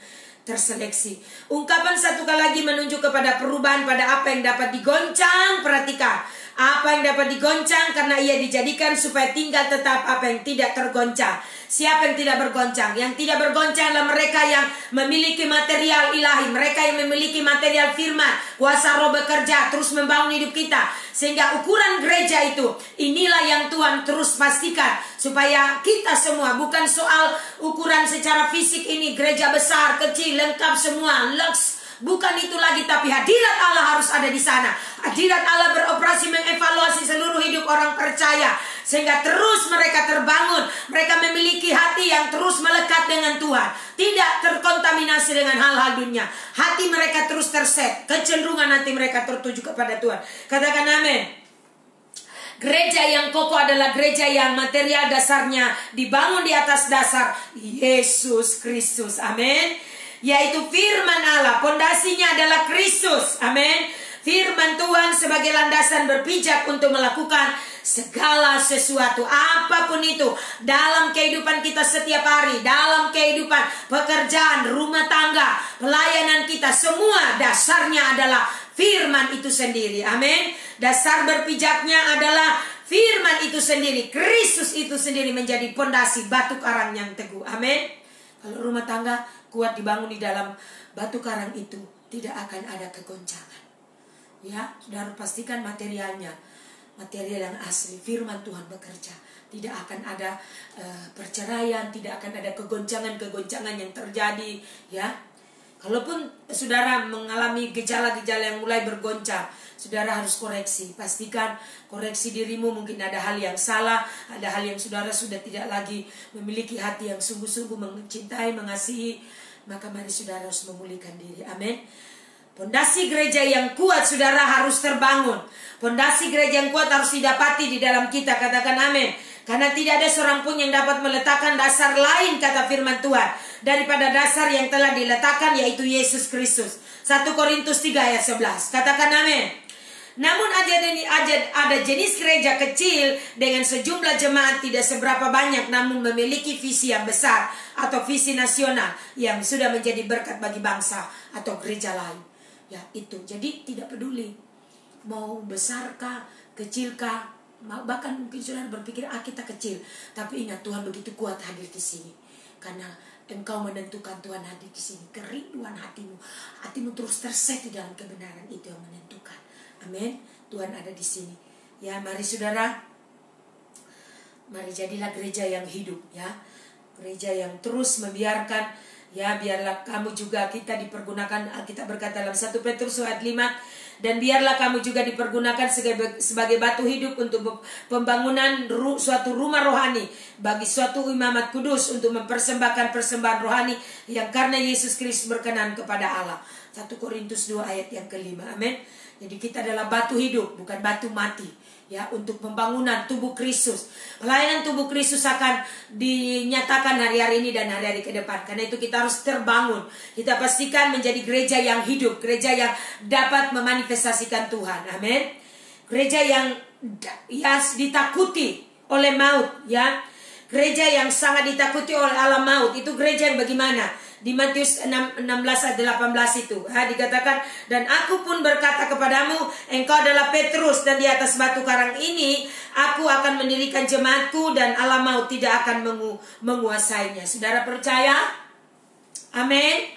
terseleksi. Ungkapan satu kali lagi menunjuk kepada perubahan pada apa yang dapat digoncang. Perhatikan, apa yang dapat digoncang, karena ia dijadikan supaya tinggal tetap apa yang tidak tergoncang. Siapa yang tidak bergoncang? Yang tidak bergoncang adalah mereka yang memiliki material ilahi, mereka yang memiliki material firman, kuasa roh bekerja, terus membangun hidup kita. Sehingga ukuran gereja itu, inilah yang Tuhan terus pastikan, supaya kita semua, bukan soal ukuran secara fisik ini, gereja besar, kecil, lengkap semua, lux, Bukan itu lagi, tapi hadirat Allah harus ada di sana. Hadirat Allah beroperasi mengevaluasi seluruh hidup orang percaya, sehingga terus mereka terbangun. Mereka memiliki hati yang terus melekat dengan Tuhan, tidak terkontaminasi dengan hal-hal dunia. Hati mereka terus terset, kecenderungan hati mereka tertuju kepada Tuhan. Katakan amin. Gereja yang kokoh adalah gereja yang material dasarnya dibangun di atas dasar Yesus Kristus. Amin. Yaitu firman Allah. Pondasinya adalah Kristus. Amin. Firman Tuhan sebagai landasan berpijak untuk melakukan segala sesuatu, apapun itu, dalam kehidupan kita setiap hari, dalam kehidupan pekerjaan, rumah tangga, pelayanan kita, semua dasarnya adalah firman itu sendiri. Amin. Dasar berpijaknya adalah firman itu sendiri. Kristus itu sendiri menjadi pondasi, batu karang yang teguh. Amin. Kalau rumah tangga kuat dibangun di dalam batu karang itu, tidak akan ada kegoncangan. Ya, saudara pastikan materialnya, material yang asli, firman Tuhan bekerja. Tidak akan ada perceraian, tidak akan ada kegoncangan-kegoncangan yang terjadi. Ya, kalaupun saudara mengalami gejala-gejala yang mulai bergoncang, saudara harus koreksi. Pastikan koreksi dirimu, mungkin ada hal yang salah, ada hal yang saudara sudah tidak lagi memiliki hati yang sungguh-sungguh mencintai, mengasihi. Maka mari saudara harus memulihkan diri. Amin. Pondasi gereja yang kuat saudara harus terbangun. Pondasi gereja yang kuat harus didapati di dalam kita. Katakan amin. Karena tidak ada seorang pun yang dapat meletakkan dasar lain, kata firman Tuhan, daripada dasar yang telah diletakkan, yaitu Yesus Kristus. 1 Korintus 3 ayat 11. Katakan amin. Namun ada jenis gereja kecil dengan sejumlah jemaat tidak seberapa banyak, namun memiliki visi yang besar atau visi nasional yang sudah menjadi berkat bagi bangsa atau gereja lain. Ya itu, jadi tidak peduli mau besarkah, kecilkah, bahkan mungkin saudara berpikir kita kecil, tapi ingat Tuhan begitu kuat hadir di sini. Karena engkau menentukan Tuhan hadir di sini. Kerinduan hatimu terus terset di dalam kebenaran, itu yang menentukan. Amin. Tuhan ada di sini. Ya, mari saudara, mari jadilah gereja yang hidup, ya. Gereja yang terus membiarkan, ya, biarlah kamu juga, kita dipergunakan. Kita berkata dalam 1 Petrus ayat 5, dan biarlah kamu juga dipergunakan sebagai batu hidup untuk pembangunan suatu rumah rohani bagi suatu imamat kudus, untuk mempersembahkan persembahan rohani yang karena Yesus Kristus berkenan kepada Allah. 1 Korintus 2 ayat yang ke-5. Amin. Jadi kita adalah batu hidup, bukan batu mati. Ya, untuk pembangunan tubuh Kristus. Pelayanan tubuh Kristus akan dinyatakan hari-hari ini dan hari-hari ke depan. Karena itu kita harus terbangun. Kita pastikan menjadi gereja yang hidup, gereja yang dapat memanifestasikan Tuhan. Amin. Gereja yang ditakuti oleh maut, ya. Gereja yang sangat ditakuti oleh alam maut. Itu gereja yang bagaimana? Di Matius 16 ayat 18 itu dikatakan, dan aku pun berkata kepadamu, engkau adalah Petrus, dan di atas batu karang ini aku akan mendirikan jemaatku, dan alam maut tidak akan menguasainya. Saudara percaya? Amin.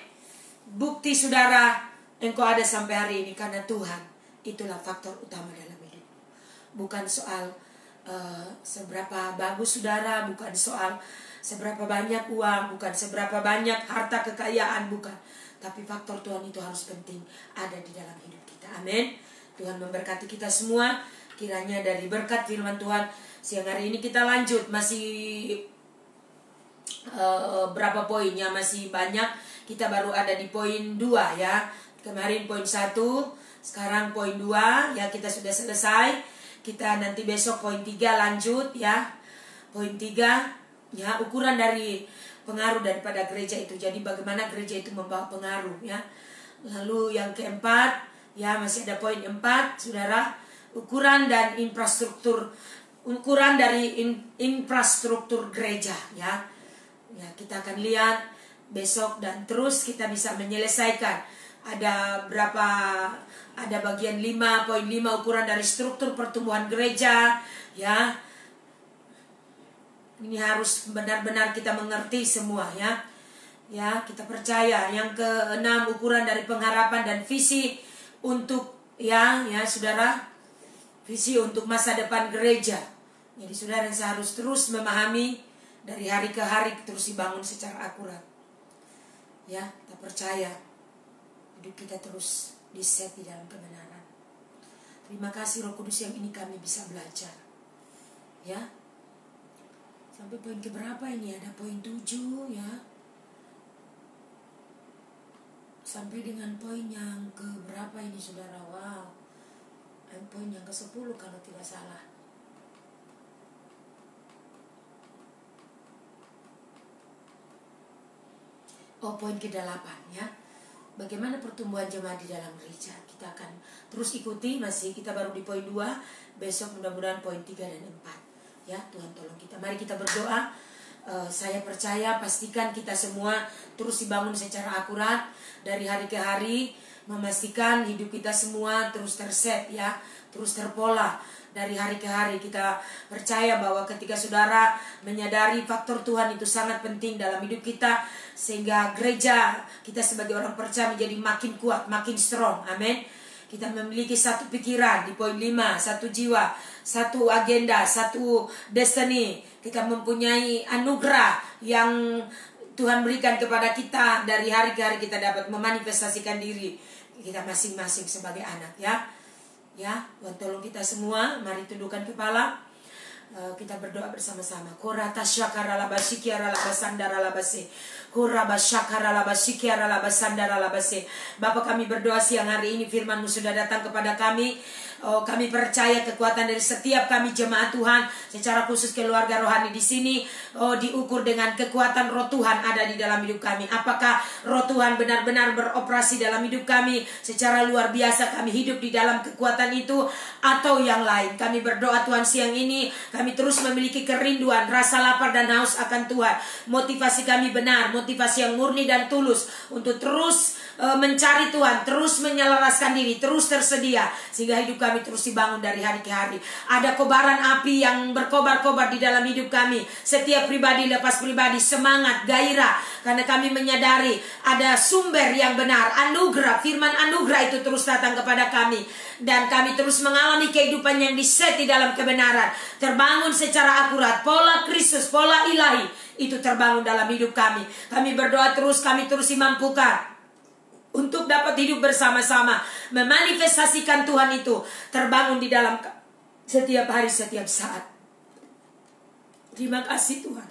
Bukti saudara, engkau ada sampai hari ini karena Tuhan. Itulah faktor utama dalam hidup. Bukan soal seberapa bagus saudara, bukan soal seberapa banyak uang, bukan seberapa banyak harta kekayaan, bukan. Tapi faktor Tuhan itu harus penting ada di dalam hidup kita. Amin. Tuhan memberkati kita semua. Kiranya dari berkat firman Tuhan, siang hari ini kita lanjut. Masih berapa poinnya? Masih banyak. Kita baru ada di poin 2, ya. Kemarin poin 1, sekarang poin 2, ya, kita sudah selesai. Kita nanti besok poin 3 lanjut, ya. Poin 3, ya, ukuran dari pengaruh daripada gereja itu. Jadi bagaimana gereja itu membawa pengaruh, ya. Lalu yang keempat, ya, masih ada poin 4, saudara, ukuran dan infrastruktur, ukuran dari infrastruktur gereja, ya. Ya, kita akan lihat besok dan terus kita bisa menyelesaikan. Ada bagian 5.5 ukuran dari struktur pertumbuhan gereja, ya. Ini harus benar-benar kita mengerti semua, ya. Ya, kita percaya. Yang ke-6 ukuran dari pengharapan dan visi untuk, ya saudara, visi untuk masa depan gereja. Jadi saudara harus terus memahami dari hari ke hari, terus dibangun secara akurat. Ya, kita percaya. hidup kita terus di-set di dalam kebenaran. Terima kasih Roh Kudus yang ini kami bisa belajar. Ya. Sampai poin keberapa ini? Ada poin 7 ya. Sampai dengan poin yang keberapa ini saudara? Wow. Poin yang ke-10 kalau tidak salah. Oh, poin ke-8 ya. Bagaimana pertumbuhan jemaat di dalam gereja. Kita akan terus ikuti, masih kita baru di poin 2. Besok mudah-mudahan poin 3 dan 4. Ya, Tuhan tolong kita. Mari kita berdoa. Saya percaya pastikan kita semua terus dibangun secara akurat dari hari ke hari. Memastikan hidup kita semua terus terset ya, terus terpola. Dari hari ke hari kita percaya bahwa ketika saudara menyadari faktor Tuhan itu sangat penting dalam hidup kita, sehingga gereja kita sebagai orang percaya menjadi makin kuat, makin strong. Amin. Kita memiliki satu pikiran di poin 5, satu jiwa, satu agenda, satu destiny. Kita mempunyai anugerah yang Tuhan berikan kepada kita. Dari hari ke hari kita dapat memanifestasikan diri kita masing-masing sebagai anak ya. Ya, Tuhan tolong kita semua. Mari tundukkan kepala. Kita berdoa bersama-sama. Korata syakara labasikiara labasandara labase. Koraba syakara labasikiara labasandara labase. Bapa, kami berdoa siang hari ini firman-Mu sudah datang kepada kami. Kami percaya kekuatan dari setiap kami jemaat Tuhan, secara khusus keluarga rohani di sini, diukur dengan kekuatan Roh Tuhan ada di dalam hidup kami. Apakah Roh Tuhan benar-benar beroperasi dalam hidup kami secara luar biasa, kami hidup di dalam kekuatan itu, atau yang lain? Kami berdoa Tuhan siang ini, kami terus memiliki kerinduan, rasa lapar dan haus akan Tuhan. Motivasi kami benar, motivasi yang murni dan tulus untuk terus mencari Tuhan, terus menyelaraskan diri, terus tersedia, sehingga hidup kami terus dibangun dari hari ke hari. Ada kobaran api yang berkobar-kobar di dalam hidup kami. Setiap pribadi lepas pribadi semangat, gairah, karena kami menyadari ada sumber yang benar, anugerah, firman anugerah itu terus datang kepada kami, dan kami terus mengalami kehidupan yang diset di dalam kebenaran, terbangun secara akurat. Pola Kristus, pola ilahi itu terbangun dalam hidup kami. Kami berdoa terus, kami terus dimampukan untuk dapat hidup bersama-sama, memanifestasikan Tuhan itu terbangun di dalam setiap hari, setiap saat. Terima kasih Tuhan.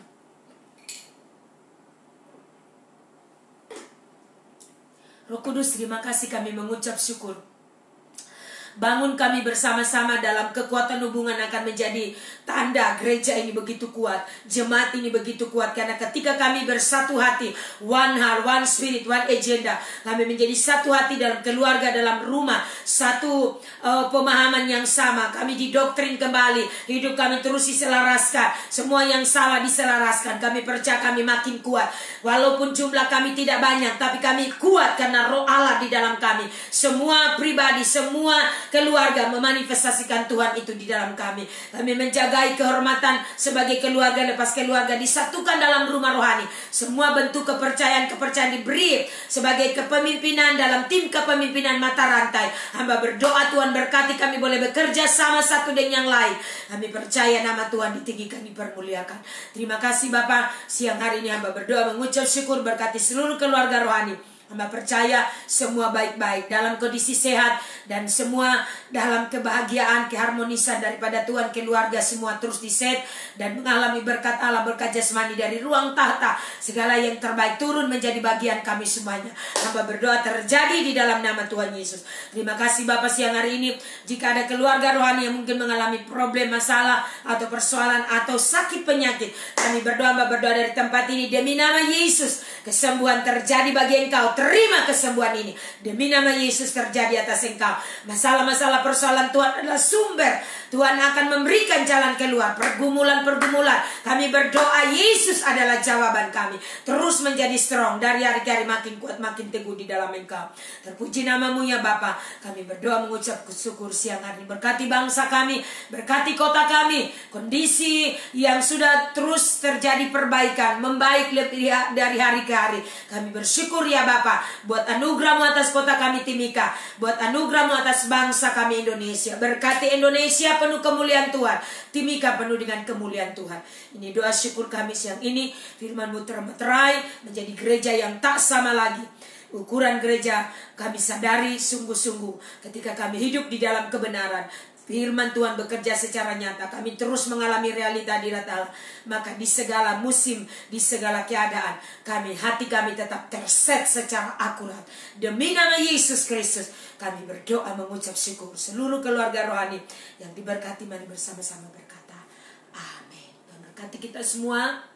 Roh Kudus, terima kasih, kami mengucap syukur. Bangun kami bersama-sama dalam kekuatan hubungan akan menjadi tanda gereja ini begitu kuat, jemaat ini begitu kuat. Karena ketika kami bersatu hati, one heart, one spirit, one agenda, kami menjadi satu hati dalam keluarga, dalam rumah, satu pemahaman yang sama. Kami didoktrin kembali, hidup kami terus diselaraskan, semua yang salah diselaraskan. Kami percaya kami makin kuat. Walaupun jumlah kami tidak banyak, tapi kami kuat karena Roh Allah di dalam kami. Semua pribadi, semua keluarga memanifestasikan Tuhan itu di dalam kami. Kami menjagai kehormatan sebagai keluarga lepas keluarga, disatukan dalam rumah rohani. Semua bentuk kepercayaan diberi sebagai kepemimpinan dalam tim kepemimpinan mata rantai. Hamba berdoa Tuhan berkati kami boleh bekerja sama satu dengan yang lain. Kami percaya nama Tuhan ditinggikan, dipermuliakan. Terima kasih Bapa. Siang hari ini hamba berdoa mengucap syukur, berkati seluruh keluarga rohani. Hamba percaya semua baik-baik, dalam kondisi sehat, dan semua dalam kebahagiaan, keharmonisan daripada Tuhan. Keluarga semua terus diset dan mengalami berkat Allah, berkat jasmani dari ruang tahta. Segala yang terbaik turun menjadi bagian kami semuanya. Hamba berdoa terjadi di dalam nama Tuhan Yesus. Terima kasih Bapak siang hari ini. Jika ada keluarga rohani yang mungkin mengalami problem, masalah, atau persoalan, atau sakit penyakit, kami berdoa, hamba berdoa dari tempat ini demi nama Yesus, kesembuhan terjadi bagi engkau. Terima kesembuhan ini demi nama Yesus terjadi atas engkau. Masalah-masalah persoalan Tuhan adalah sumber. Tuhan akan memberikan jalan keluar. Pergumulan-pergumulan, kami berdoa Yesus adalah jawaban kami. Terus menjadi strong dari hari ke hari, makin kuat, makin teguh di dalam engkau. Terpuji namamu ya Bapa. Kami berdoa mengucap syukur siang hari. Berkati bangsa kami, berkati kota kami, kondisi yang sudah terus terjadi perbaikan, membaik lebih dari hari ke hari. Kami bersyukur ya Bapa. Bapa. Buat anugerah-Mu atas kota kami Timika. Buat anugerah-Mu atas bangsa kami Indonesia. Berkati Indonesia penuh kemuliaan Tuhan. Timika penuh dengan kemuliaan Tuhan. Ini doa syukur kami siang ini. Firman-Mu termeterai menjadi gereja yang tak sama lagi. Ukuran gereja kami sadari sungguh-sungguh ketika kami hidup di dalam kebenaran. Firman Tuhan bekerja secara nyata. Kami terus mengalami realita hadirat Allah. Maka di segala musim, di segala keadaan, hati kami tetap terset secara akurat. Demi nama Yesus Kristus, kami berdoa mengucap syukur. Seluruh keluarga rohani yang diberkati, mari bersama-sama berkata, amin. Tuhan berkati kita semua.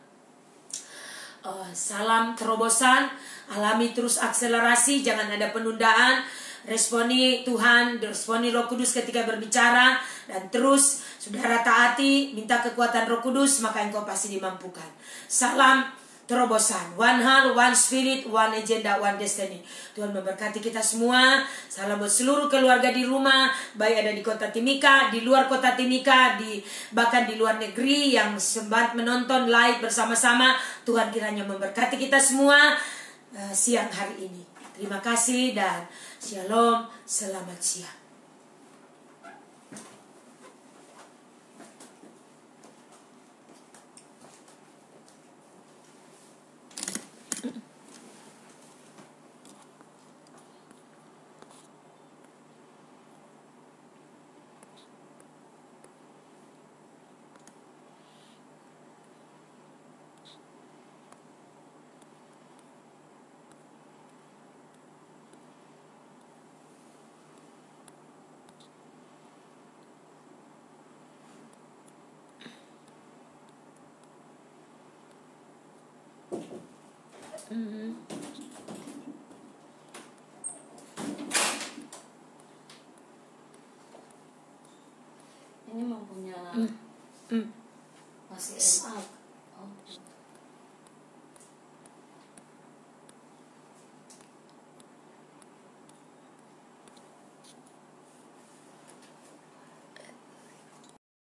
Salam terobosan. Alami terus akselerasi, jangan ada penundaan. Responi Tuhan, responi Roh Kudus ketika berbicara. Dan terus saudara taati, minta kekuatan Roh Kudus, maka engkau pasti dimampukan. Salam terobosan. One heart, one spirit, one agenda, one destiny. Tuhan memberkati kita semua. Salam buat seluruh keluarga di rumah, baik ada di kota Timika, di luar kota Timika, bahkan di luar negeri yang sempat menonton live bersama-sama. Tuhan kiranya memberkati kita semua siang hari ini. Terima kasih dan shalom, selamat siang. Ini mempunyai masih MA. Oh.